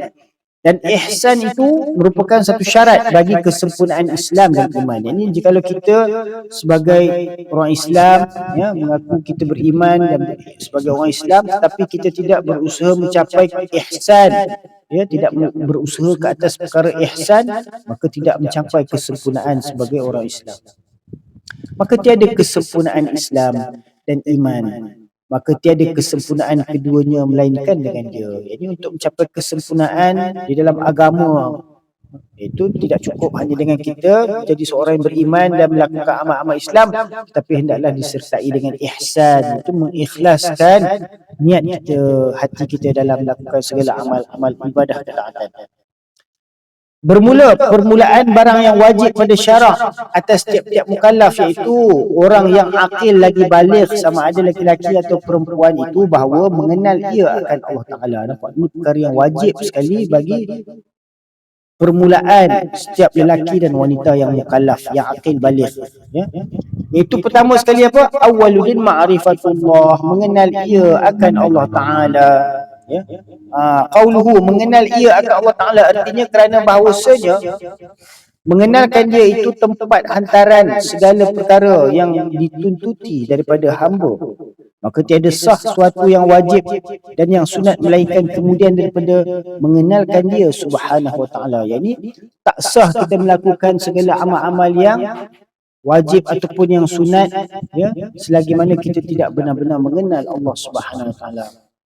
Dan ihsan itu merupakan satu syarat bagi kesempurnaan Islam dan iman. Ini jikalau kita sebagai orang Islam, ya, mengaku kita beriman dan sebagai orang Islam, tetapi kita tidak berusaha mencapai ihsan, ya, tidak berusaha ke atas perkara ihsan, maka tidak mencapai kesempurnaan sebagai orang Islam. Maka tiada kesempurnaan Islam dan iman. maka tiada kesempurnaan keduanya melainkan dengan dia. Jadi untuk mencapai kesempurnaan di dalam agama itu tidak cukup hanya dengan kita jadi seorang yang beriman dan melakukan amal-amal Islam, tapi hendaklah disertai dengan ihsan, itu mengikhlaskan niat kita, hati kita dalam melakukan segala amal-amal ibadah ketaatan. Permulaan barang yang wajib pada syarak atas tiap-tiap mukallaf, iaitu orang yang akil lagi baligh, sama ada lelaki atau perempuan itu, bahawa mengenal ia akan Allah Ta'ala. Nampak? Ini perkara yang wajib sekali bagi permulaan setiap lelaki dan wanita yang mukallaf, yang akil baligh, ya. Itu pertama sekali apa? Awwaluddin ma'rifatullah, mengenal ia akan Allah Ta'ala, ya. Qauluhu, mengenal ia akan Allah Ta'ala, artinya kerana bahawasanya mengenalkan dia itu tempat hantaran segala perkara yang dituntuti daripada hamba. Maka tiada sah suatu yang wajib dan yang sunat melainkan kemudian daripada mengenalkan dia subhanahu wa ta'ala. Yani tak sah kita melakukan segala amal-amal yang wajib ataupun yang sunat, ya, selagi mana kita tidak benar-benar mengenal Allah subhanahu wa ta'ala.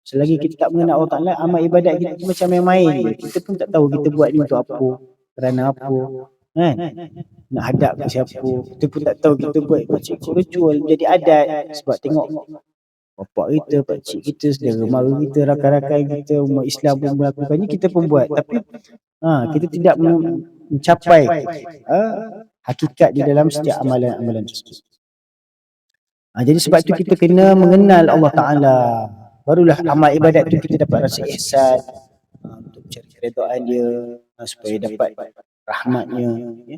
Selagi kita tak mengenal Allah Ta'ala, amal ibadat kita macam main-main je. Kita pun tak tahu kita buat ni untuk apa, kerana apa, kan? Nak hadap ke siapa, kita pun tak tahu kita buat macam ritual, jadi adat. Sebab tengok bapak kita, pakcik kita, saudara mara kita, rakan-rakan kita, umat Islam pun melakukannya, kita pun buat. Tapi kita tidak mencapai hakikat di dalam setiap amalan-amalan tersebut. Jadi sebab itu kita kena mengenal Allah Ta'ala, barulah amal ibadat tu kita dapat rasa ihsan, untuk mencari keredaan dia, supaya dapat rahmatnya, ya.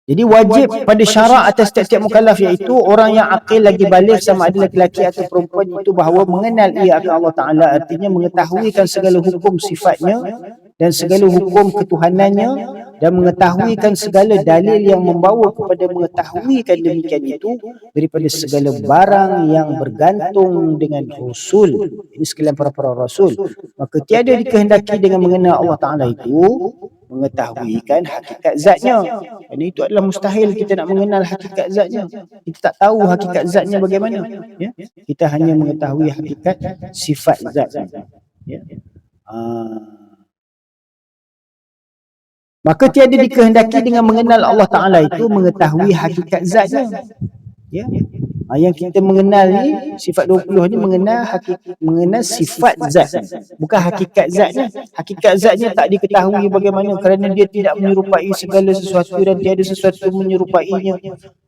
Jadi wajib pada syarak atas setiap mukallaf, iaitu orang yang akil lagi baligh, sama ada lelaki atau perempuan itu, bahawa mengenal ia akan Allah Ta'ala, artinya mengetahuikan segala hukum sifatnya dan segala hukum ketuhanannya, dan mengetahuikan segala dalil yang membawa kepada mengetahuikan demikian itu daripada segala barang yang bergantung dengan Rasul. Ini sekalian para Rasul. Maka tiada dikehendaki dengan mengenal Allah Ta'ala itu mengetahuikan hakikat zatnya. Jadi itu adalah mustahil kita nak mengenal hakikat zatnya. Kita tak tahu hakikat zatnya bagaimana, ya? Kita hanya mengetahui hakikat sifat zatnya, ya. Maka tiada dikehendaki dengan mengenal Allah Ta'ala itu mengetahui hakikat zatnya, ya. Yang kita mengenal ni, sifat 20 ni mengenal sifat zat, bukan hakikat zatnya. Hakikat zatnya tak diketahui bagaimana, kerana dia tidak menyerupai segala sesuatu dan tiada sesuatu menyerupainya,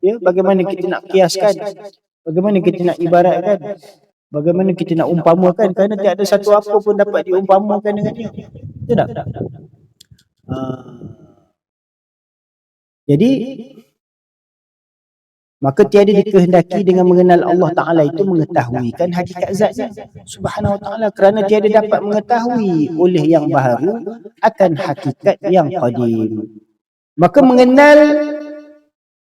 ya. Bagaimana kita nak kiaskan, bagaimana kita nak ibaratkan, bagaimana kita nak umpamakan, kerana tiada satu apa pun dapat diumpamakan dengannya. Betul tak? Jadi maka tiada dikehendaki dengan mengenal Allah Ta'ala itu mengetahuikan hakikat zatnya subhanahu wa ta'ala, kerana tiada dapat mengetahui oleh yang baharu akan hakikat yang qadim. Maka mengenal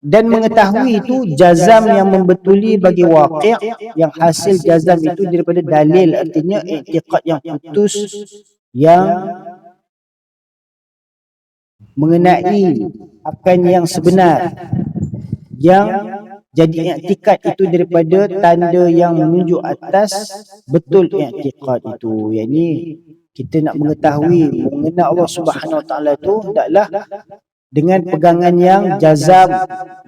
dan mengetahui itu jazam yang membetuli bagi waqi', yang hasil jazam itu daripada dalil, artinya i'tiqad yang putus, yang mengenai akan yang sebenar, yang jadi i'tikad itu daripada tanda yang menunjuk atas betul i'tikad itu. Yang ini kita nak mengetahui, mengenal Allah Subhanahu Wa Taala itu hendaklah dengan pegangan yang jazam,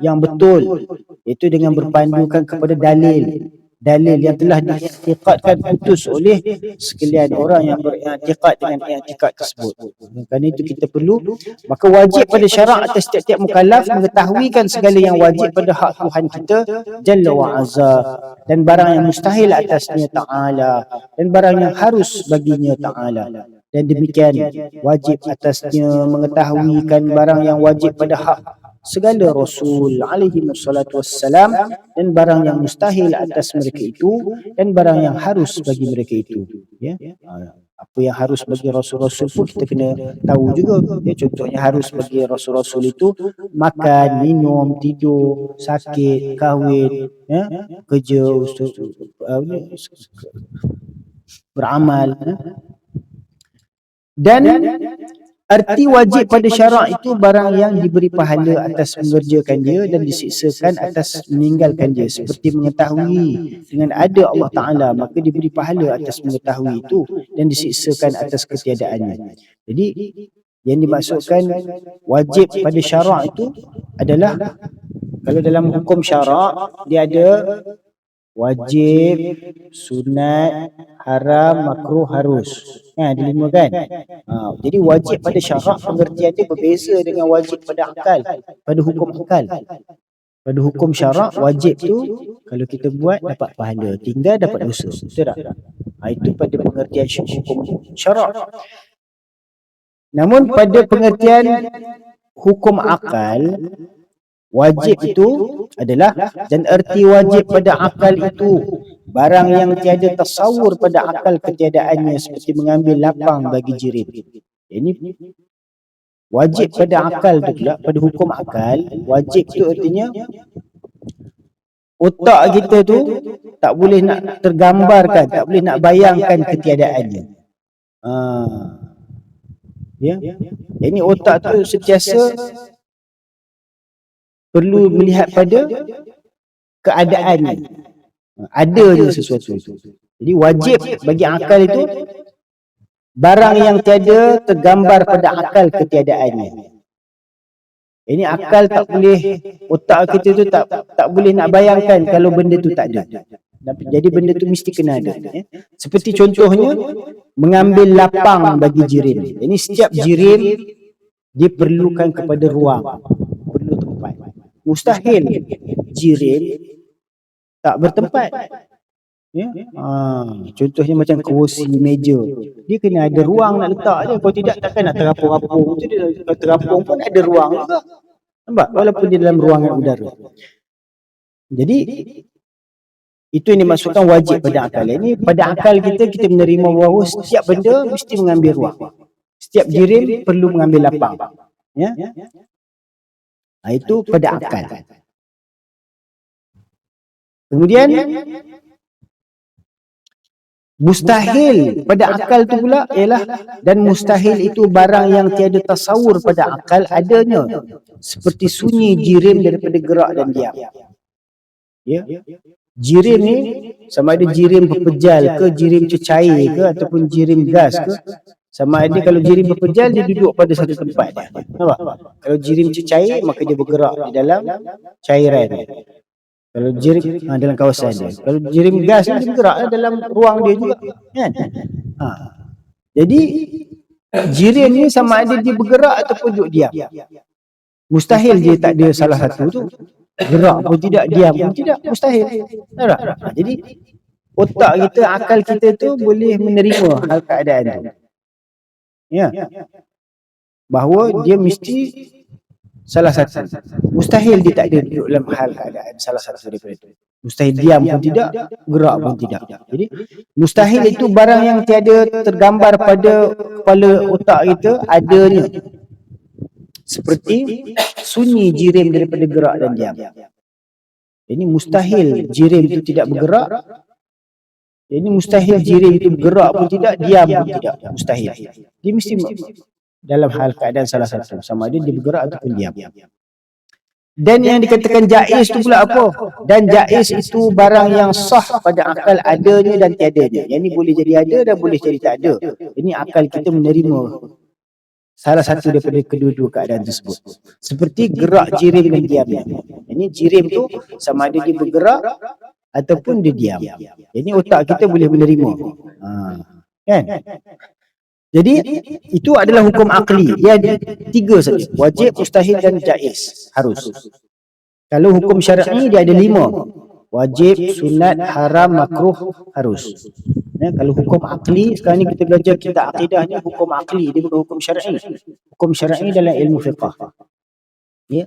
yang betul, iaitu dengan berpandukan kepada dalil yang telah diiktikadkan putus oleh sekalian orang yang beriktikad dengan i'tikad tersebut. Kerana itu kita perlu, maka wajib pada syarak atas setiap mukallaf mengetahuikan segala yang wajib pada hak Tuhan kita Jalla wa Azza, dan barang yang mustahil atasnya Ta'ala, dan barang yang harus baginya Ta'ala. Dan demikian wajib atasnya mengetahuikan barang yang wajib pada hak segala Rasul alaihi wassalatu wassalam, dan barang yang mustahil atas mereka itu, dan barang yang harus bagi mereka itu, ya. Apa yang harus bagi Rasul-Rasul pun kita kena tahu juga, ya. Contohnya harus bagi Rasul-Rasul itu makan, minum, tidur, sakit, kahwin, ya, kerja, beramal, ya. Dan Arti wajib pada syarak itu barang yang diberi pahala atas mengerjakan dia dan disiksakan atas meninggalkan dia. Seperti mengetahui dengan ada Allah Ta'ala, maka diberi pahala atas mengetahui itu dan disiksakan atas ketiadaannya. Jadi yang dimaksudkan wajib pada syarak itu adalah, kalau dalam hukum syarak dia ada wajib, sunat, haram, makruh, harus. Ada 5 kan? Jadi wajib pada syarak pengertian dia berbeza dengan wajib pada akal, pada hukum akal. Pada hukum syarak wajib tu kalau kita buat dapat pahala, tinggal dapat dosa. Betul tak? Itu pada pengertian hukum syarak. Namun pada pengertian hukum akal, wajib itu adalah, dan erti wajib pada akal itu barang yang tiada tasawur pada akal ketiadaannya, seperti mengambil lapang bagi jirim. Ini wajib pada akal tu pula, pada hukum akal, wajib tu artinya otak kita tu tak boleh nak tergambarkan, tak boleh nak bayangkan ketiadaannya. Ya. Ini otak tu sentiasa perlu melihat pada keadaannya, adanya sesuatu itu. Jadi wajib bagi akal itu barang yang tiada tergambar pada akal ketiadaannya. Ini akal tak boleh, otak kita tu tak boleh nak bayangkan kalau benda tu tak ada. Jadi benda tu mesti kena ada. Seperti contohnya mengambil lapang bagi jirim. Ini setiap jirim diperlukan kepada ruang, perlu tempat. Mustahil jirim tak bertempat. Ya? Contohnya macam kerusi, meja, dia kena ada ruang nak letak je. Kalau tidak takkan nak terapung-apung. Kalau terapung pun ada ruang juga. Nampak? Walaupun di dalam ruangan udara. Jadi itu yang dimaksudkan wajib pada akal. Ini pada akal kita menerima bahawa setiap benda mesti mengambil ruang. Setiap jirim perlu mengambil lapang. Ya? Itu pada akal. Kemudian mustahil pada akal tu pula ialah, dan mustahil itu barang yang tiada tasawur pada akal adanya, seperti sunyi jirim daripada gerak dan diam. Ya? Jirim ni sama ada jirim berpejal ke, jirim cecair ke, ataupun jirim gas ke. Sama ada kalau jirim berpejal dia duduk pada satu tempat dia. Nampak? Kalau jirim cecair maka dia bergerak di dalam cairan. Kalau jirim dalam kawasan dia. Kalau jirim gas dia bergerak dalam ruang dia juga, kan? Jadi jirim ni sama ada dia bergerak ataupun duduk diam. Mustahil dia tak ada salah satu tu. Gerak pun tidak, diam pun tidak, mustahil. Tak? Jadi otak kita, akal kita tu boleh menerima hal keadaan tu. Ya. Bahawa dia mesti salah satu. Mustahil dia tak ada duduk dalam hal keadaan salah satu daripada itu. Mustahil diam pun tidak, gerak pun tidak. Jadi mustahil itu barang yang tiada tergambar pada kepala otak kita adanya. Seperti sunyi jirim daripada gerak dan diam. Ini mustahil jirim itu tidak bergerak. Ini mustahil jirim itu bergerak pun tidak, diam pun tidak. Mustahil. Dia mesti dalam hal keadaan salah satu, sama ada dia bergerak ataupun diam. Dan yang dikatakan jaiz itu pula apa? Dan jaiz itu barang yang sah pada akal adanya dan tiadanya. Yang ini boleh jadi ada dan boleh jadi tak ada. Ini akal kita menerima salah satu daripada kedua-dua keadaan tersebut. Seperti gerak jirim dan diamnya. Ini jirim tu sama ada dia bergerak ataupun dia diam. Ini otak kita boleh menerima. Kan? Jadi itu adalah hukum akli. Dia ada 3 saja. Wajib, mustahil dan jaiz. Harus. Kalau hukum syar'i dia ada 5. Wajib, sunat, haram, makruh, harus. Kalau hukum akli, sekarang ni kita belajar kita akidah ni hukum akli, dia bukan hukum syar'i. Hukum syar'i dalam ilmu fiqh. Ya.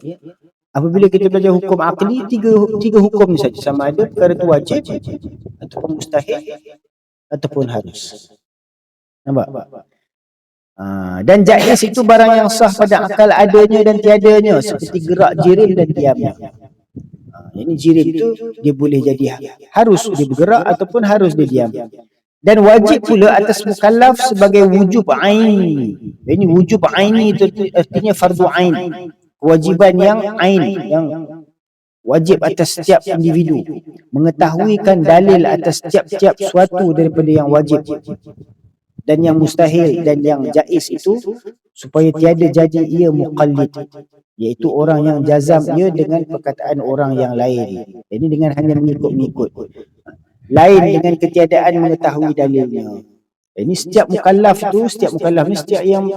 Apabila kita belajar hukum akli, tiga hukum ni saja, sama ada perkara itu wajib ataupun mustahil ataupun harus. Nampak? Dan jaiz itu barang yang sah pada akal adanya dan tiadanya, seperti gerak jirim dan diamnya. Ini jirim itu dia boleh jadi harus dia bergerak ataupun harus dia diam. Dan wajib pula atas mukallaf sebagai wujub aini. Ini wujub aini itu artinya fardu ain, kewajiban yang ain, yang wajib atas setiap individu, mengetahuikan dalil atas tiap-tiap suatu daripada yang wajib dan yang mustahil dan yang jaiz itu, supaya tiada jadi ia muqallid, iaitu orang yang jazam ia dengan perkataan orang yang lain. Jadi dengan hanya mengikut-ngikut, lain dengan ketiadaan mengetahui dalilnya. Ini setiap mukallaf tu, setiap mukallaf ni setiap yang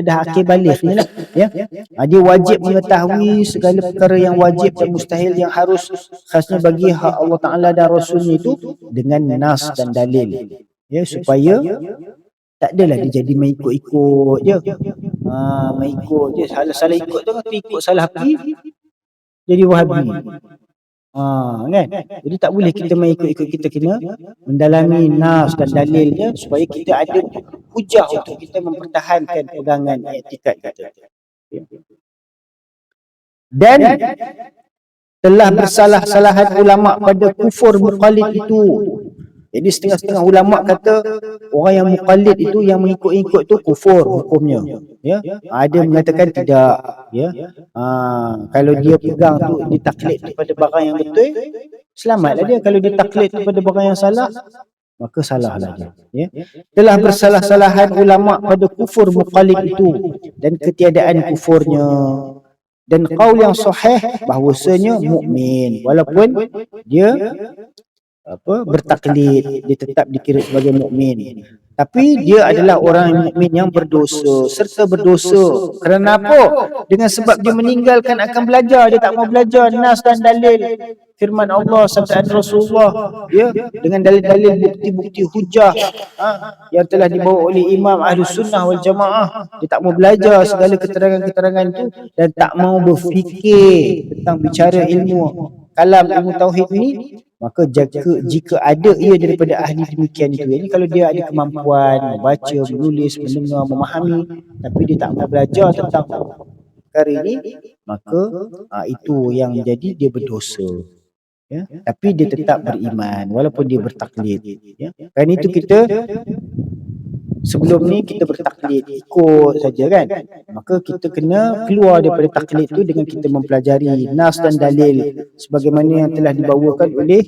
dah akil baligh ni lah, ya. Dia wajib mengetahui segala perkara yang wajib dan mustahil yang harus khasnya bagi hak Allah Taala dan Rasulnya itu dengan nas dan dalil, ya, supaya tak adalah dia jadi mengikut-ikut je. Mengikut je, salah-salah ikut tu kan, ikut salah pergi jadi wahabi. Kan? Jadi tak boleh kita mengikut-ikut, kita kena mendalami nas dan dalilnya supaya kita ada hujah untuk kita mempertahankan pegangan i'tikad kita. Dan telah bersalah-salahan ulama pada kufur muqallid itu. Jadi setengah-setengah ulama kata orang yang muqallid itu, yang mengikut-ikut tu kufur hukumnya, ya. Ada mengatakan tidak, ya. Kalau dia pegang tu, dia taklid kepada barang yang betul, selamatlah dia. Kalau dia taklid kepada barang yang salah, maka salahlah dia, ya. Telah bersalah-salahan ulama pada kufur muqallid itu dan ketiadaan kufurnya. Dan qaul yang sahih bahawasanya mukmin walaupun dia bertaklid, dia tetap dikira sebagai mukmin. Tapi dia adalah orang mukmin yang berdosa, serta berdosa. Kerana apa? Dengan sebab dia meninggalkan akan belajar, dia tak mau belajar nas dan dalil firman Allah, sabda Rasulullah, ya, dengan dalil-dalil, bukti-bukti hujah yang telah dibawa oleh Imam Ahlus Sunnah wal Jamaah. Dia tak mau belajar segala keterangan-keterangan itu dan tak mau berfikir tentang bicara ilmu kalam, ilmu tauhid ini. Maka jika ada ia daripada ahli demikian itu, ini kalau dia ada kemampuan membaca, menulis, mendengar, memahami, tapi dia tak mau belajar tentang perkara ini, maka itu yang jadi dia berdosa, ya. Tapi dia tetap beriman walaupun dia bertaklid, ya. Kan itu kita sebelum ni kita bertaklid, ikut saja kan. Maka kita kena keluar daripada taklid tu dengan kita mempelajari nas dan dalil sebagaimana yang telah dibawakan oleh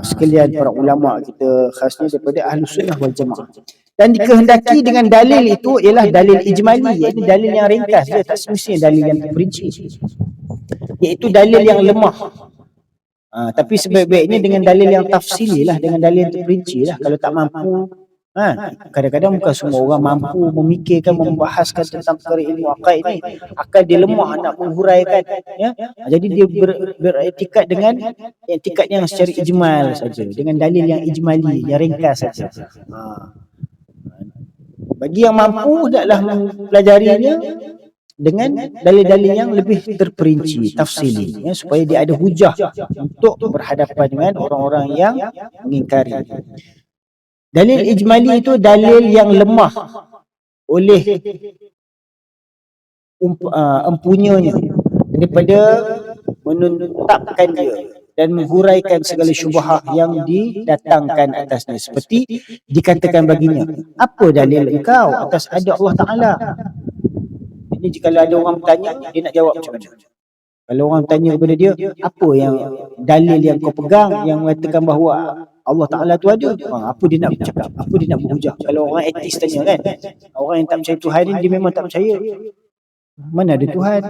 sekalian para ulama kita, khasnya daripada Ahlus Sunnah wal Jamaah. Dan dikehendaki dengan dalil itu ialah dalil ijmali, iaitu dalil yang ringkas, dia tak semestinya dalil yang terperinci, iaitu dalil yang lemah. Tapi sebaik-baiknya dengan dalil yang tafsili lah, dengan dalil yang terperinci lah. Kalau tak mampu, kadang-kadang bukan semua orang mampu memikirkan, membahaskan tentang perkara ilmu aqaid ni. Akal dia lemah nak menghuraikan, ya. Jadi dia beriktikad dengan iktikad yang secara ijmal saja, dengan dalil yang ijmali, yang ringkas saja. Bagi yang mampu hendaklah mempelajarinya dengan dalil-dalil yang lebih terperinci, tafsili, ya, supaya dia ada hujah untuk berhadapan dengan orang-orang yang mengingkari. Dalil ijmali itu dalil yang lemah oleh empunyanya daripada menetapkan dia dan menghuraikan segala syubhah yang didatangkan atasnya. Seperti dikatakan baginya, apa dalil engkau atas ada Allah Ta'ala? Jadi jika ada orang bertanya, dia nak jawab macam mana? Kalau orang tanya kepada dia, apa yang dalil yang kau pegang yang mengatakan bahawa Allah Ta'ala tu ada? Apa dia nak bercakap? Apa dia nak berhujah? Kalau orang etis tanya kan, orang yang tak percaya Tuhan ni, dia memang tak percaya mana ada Tuhan.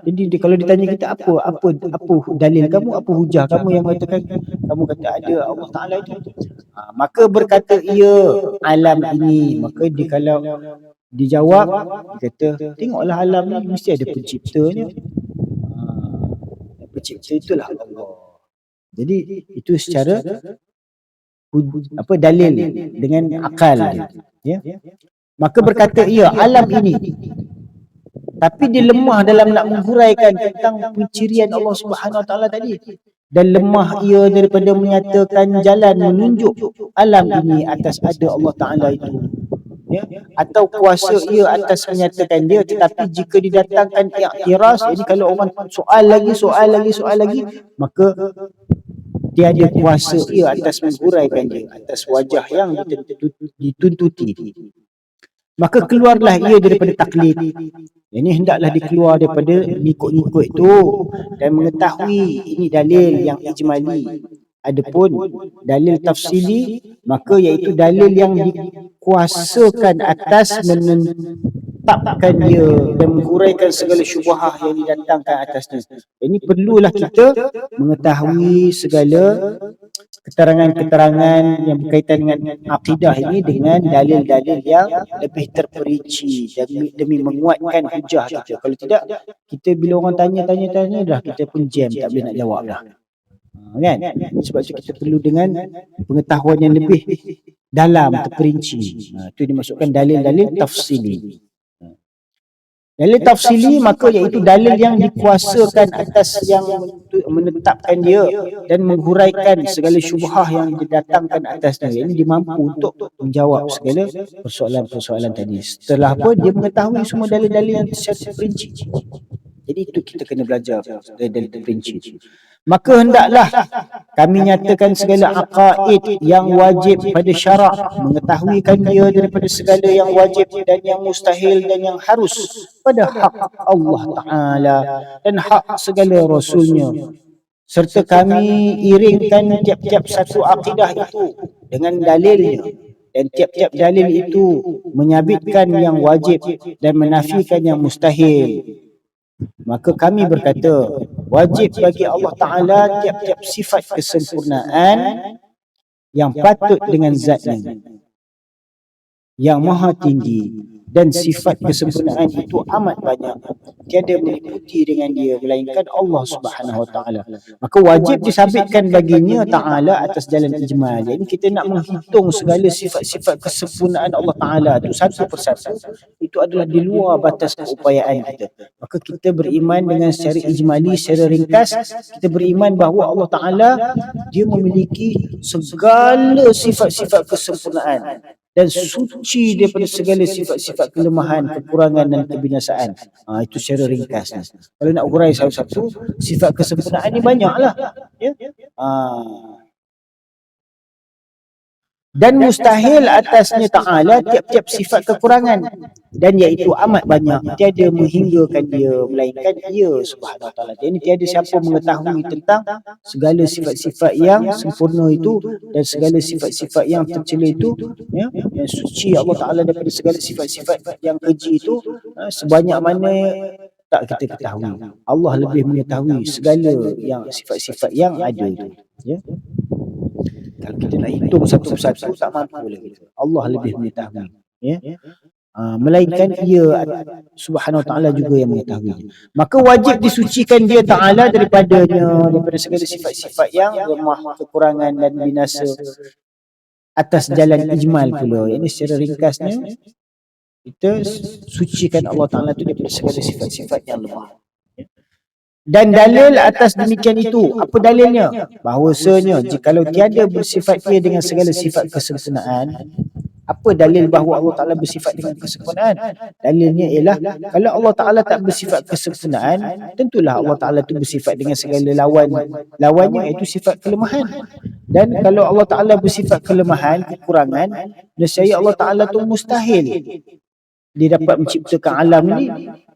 Jadi kalau ditanya kita, apa dalil kamu, apa hujah kamu yang mengatakan kamu kata ada Allah Ta'ala itu? Maka berkata ia alam ini. Maka dia kalau dijawab, dia kata tengoklah alam ni mesti ada penciptanya. Pencipta itulah Allah. Jadi itu secara dalil dengan akal dia, ya. Maka berkata ia alam ini, tapi dia lemah dalam nak menghuraikan tentang pencirian Allah Subhanahu Wa Taala tadi, dan lemah ia daripada menyatakan jalan menunjuk alam ini atas ada Allah Ta'ala itu, ya, atau kuasa ia atas menyatakan dia. Tetapi jika didatangkan i'tiraz, jadi kalau orang soal lagi, maka tiada kuasa ia atas menghuraikan dia atas wajah yang dituntuti. Maka keluarlah ia daripada taklid. Ini hendaklah dikeluar daripada ikut-ikut itu dan mengetahui ini dalil yang ijmali. Adapun dalil tafsili, maka iaitu dalil yang dikuasakan atas menetapkan dia dan menghuraikan segala syubhah yang didatangkan atasnya. Ini perlulah kita mengetahui segala keterangan-keterangan yang berkaitan dengan akidah ini dengan dalil-dalil yang lebih terperinci demi menguatkan hujah kita. Kalau tidak, kita bila orang tanya dah kita pun jam, tak boleh nak jawab dah. Kan? Sebab itu kita perlu dengan pengetahuan yang lebih dalam, terperinci. Itu dimasukkan dalil-dalil tafsili. Dalil tafsili maka iaitu dalil yang dikuasakan atas yang menetapkan dia dan menghuraikan segala syubhah yang didatangkan atasnya. Ini dia mampu untuk menjawab segala persoalan-persoalan tadi. Setelah apa dia mengetahui semua dalil-dalil yang secara terperinci. Jadi itu kita kena belajar dalil terperinci. Maka hendaklah kami nyatakan segala aqaid yang wajib pada syarak, mengetahuikan dia daripada segala yang wajib dan yang mustahil dan yang harus pada hak Allah Ta'ala dan hak segala Rasulnya. Serta kami iringkan tiap-tiap satu akidah itu dengan dalilnya, dan tiap-tiap dalil itu menyabitkan yang wajib dan menafikan yang mustahil. Maka kami berkata, wajib bagi Allah Ta'ala tiap-tiap sifat kesempurnaan yang patut dengan zatnya yang maha tinggi, dan sifat kesempurnaan itu amat banyak, tiada meliputi dengan dia melainkan Allah Subhanahu Wa Ta'ala. Maka wajib disabitkan baginya Ta'ala atas jalan ijmal. Jadi kita nak menghitung segala sifat-sifat kesempurnaan Allah Ta'ala itu satu persatu, itu adalah di luar batas keupayaan kita. Maka kita beriman dengan secara ijmali, secara ringkas, kita beriman bahawa Allah Ta'ala dia memiliki segala sifat-sifat kesempurnaan dan suci daripada segala sifat-sifat kelemahan, kekurangan dan kebinasaan. Itu secara ringkasnya. Kalau nak urai satu-satu, sifat kesempurnaan ni banyaklah. Ya? Dan mustahil atasnya Ta'ala tiap-tiap sifat kekurangan, dan iaitu amat banyak, tiada menghinggakan dia melainkan ia Subhanahu Wa Ta'ala. Jadi tiada siapa mengetahui tentang segala sifat-sifat yang sempurna itu dan segala sifat-sifat yang tercela itu, ya, yang suci Allah Ta'ala daripada segala sifat-sifat yang keji itu, sebanyak mana tak kita ketahui. Allah lebih mengetahui segala yang sifat-sifat yang ada itu. Ya. Kalau kita nak hitung satu persatu tak mampu lagi. Allah lebih mengetahui. Ya. Melainkan ia Subhanahu Wa Ta'ala juga yang mengetahui. Maka wajib disucikan dia Ta'ala daripada segala sifat-sifat yang lemah, kekurangan dan binasa atas jalan ijmal pula. Ini secara ringkasnya kita sucikan Allah Ta'ala itu daripada segala sifat-sifat yang lemah. Dan dalil atas demikian itu, apa dalilnya? Bahawasanya jikalau tiada bersifat ia dengan segala sifat kesempurnaan, apa dalil bahawa Allah Ta'ala bersifat dengan kesempurnaan? Dalilnya ialah kalau Allah Ta'ala tak bersifat kesempurnaan, tentulah Allah Ta'ala itu bersifat dengan segala lawannya, iaitu sifat kelemahan. Dan kalau Allah Ta'ala bersifat kelemahan, kekurangan, nescaya Allah Ta'ala itu mustahil dia dapat menciptakan alam ini,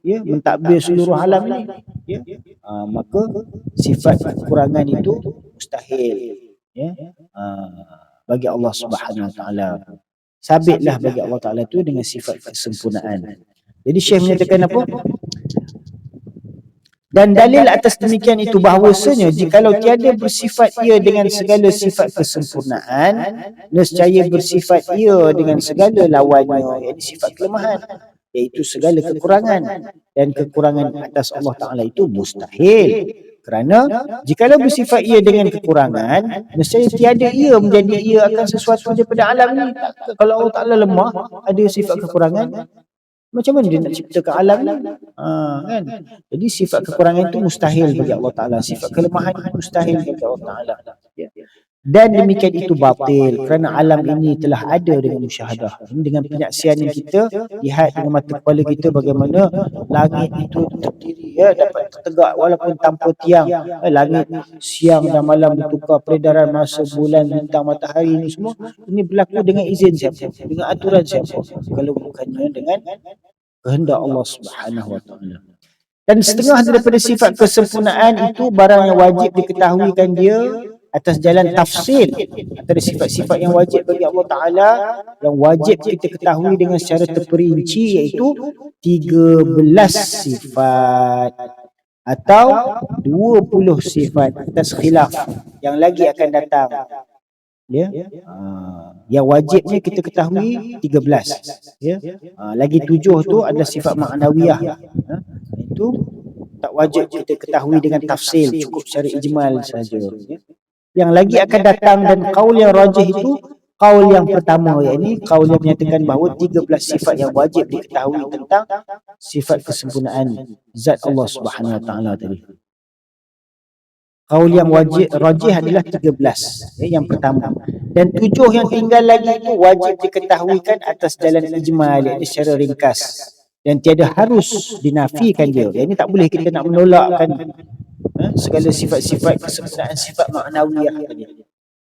ya, mentadbir seluruh alam ini, ya. Maka sifat kekurangan itu mustahil, ya, bagi Allah Subhanahu Wa Ta'ala. Sabitlah bagi Allah Ta'ala itu dengan sifat kesempurnaan. Jadi Syekh menyatakan apa? Dan dalil atas demikian itu bahawasanya jikalau tiada bersifat ia dengan segala sifat kesempurnaan, nescaya bersifat ia dengan segala lawannya, iaitu sifat kelemahan, iaitu segala kekurangan, dan kekurangan atas Allah Ta'ala itu mustahil. Kerana jikalau bersifat ia dengan kekurangan, nescaya tiada ia menjadi ia akan sesuatu daripada alam ini. Kalau Allah Ta'ala lemah, ada sifat kekurangan, macam mana dia nak ciptakan alam ni? Kan? Jadi sifat kekurangan itu mustahil bagi Allah Ta'ala. Sifat kelemahan itu mustahil bagi Allah Ta'ala. Ya. Dan demikian itu batil kerana alam ini telah ada dengan musyahadah. Ini dengan penyaksian yang kita lihat dengan mata kepala kita bagaimana langit itu terdiri, dapat tertegak walaupun tanpa tiang. Langit siang dan malam bertukar, peredaran masa bulan, bintang, matahari, ini semua ini berlaku dengan izin siapa? Dengan aturan siapa? Kalau bukannya dengan kehendak Allah Subhanahu Wa Taala. Dan setengah daripada sifat kesempurnaan itu barang yang wajib diketahuikan dia atas jalan tafsil. Antara sifat-sifat yang wajib bagi Allah Ta'ala, yang wajib kita ketahui dengan secara terperinci, iaitu 13 sifat atau 20 sifat atas khilaf yang lagi akan datang. Ya, yang wajibnya kita ketahui 13. Ya, lagi 7 tu adalah sifat ma'nawiyah. Itu tak wajib kita ketahui dengan tafsil, cukup secara ijmal saja. Ya. Yang lagi akan datang dan qaul yang rajih itu qaul yang pertama, yakni qaul yang menyatakan bahawa 13 sifat yang wajib diketahui tentang sifat kesempurnaan zat Allah Subhanahu Wa Taala tadi. Qaul yang wajib rajih adalah 13, yang pertama. Dan 7 yang tinggal lagi itu wajib diketahuikan atas jalan ijmal, yakni secara ringkas. Dan tiada harus dinafikan dia. Yang ini tak boleh kita nak menolakkan segala sifat-sifat kesempurnaan, sifat ma'nawiyah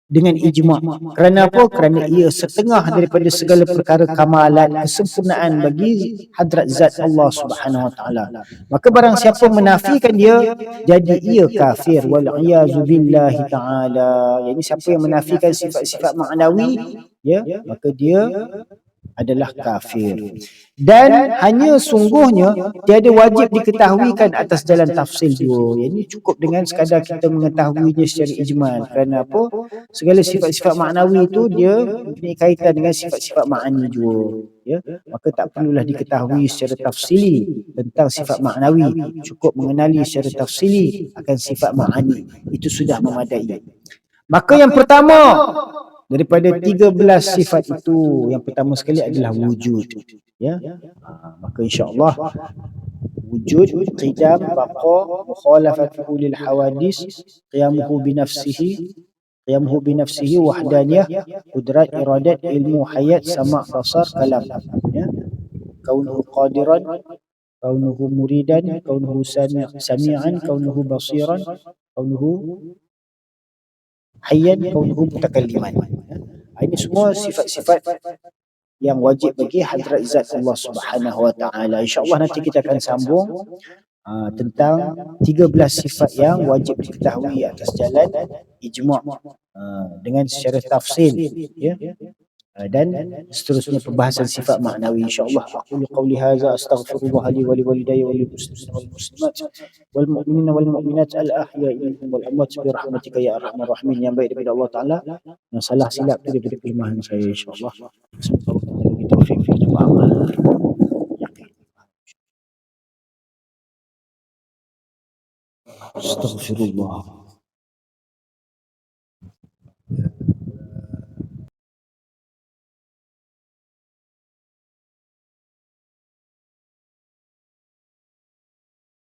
dengan ijma'. Kerana apa? Kerana ia setengah daripada segala perkara kamalan, kesempurnaan bagi hadrat zat Allah Subhanahu Wa Taala. Maka barang siapa menafikan dia, jadi ia kafir, wal iyazu billahi taala. Yani siapa yang menafikan sifat-sifat ma'nawi, ya, maka dia adalah kafir. Dan hanya sungguhnya tiada wajib diketahuikan atas jalan tafsil jua. Ini cukup dengan sekadar kita mengetahuinya secara ijmal. Kerana apa? Segala sifat-sifat maknawi itu dia mempunyai kaitan dengan sifat-sifat ma'ani jua. Ya, maka tak perlulah diketahui secara tafsili tentang sifat maknawi. Cukup mengenali secara tafsili akan sifat ma'ani. Itu sudah memadai. Maka yang pertama daripada 13 sifat itu, yang pertama sekali adalah wujud. Ya, maka insya-Allah wujud, qidam, baqa, mukhalafatuhu lil hawadis, qiyamuhu bi nafsihi, wahdaniyah, qudrat, iradat, ilmu, hayat, sama', basar, kalam. Ya, kaunuhu qadiran, kaunuhu muridan, kaunuhu sami'an, kaunuhu basiran, kaunuhu hayyan, kaunuhu mutakalliman. Ini semua sifat-sifat yang wajib bagi hadrat zat Allah Subhanahu Wa Taala. Insya-Allah nanti kita akan sambung tentang 13 sifat yang wajib diketahui atas jalan ijma' dengan secara tafsil, ya. Dan seterusnya pembahasan sifat maknawi insya-Allah. Aqulu qawli hadza astaghfirullah li wa li walidayya wa lil muslimin wal muslimat wal mu'minina wal mu'minat al ahya'i minhum wal amwat bi rahmatika ya arhamar rahimin. Yang baik daripada Allah Taala, yang salah silap daripada kelemahan saya insya-Allah. Semoga Allah memberi taufik fi amal. Astaghfirullah.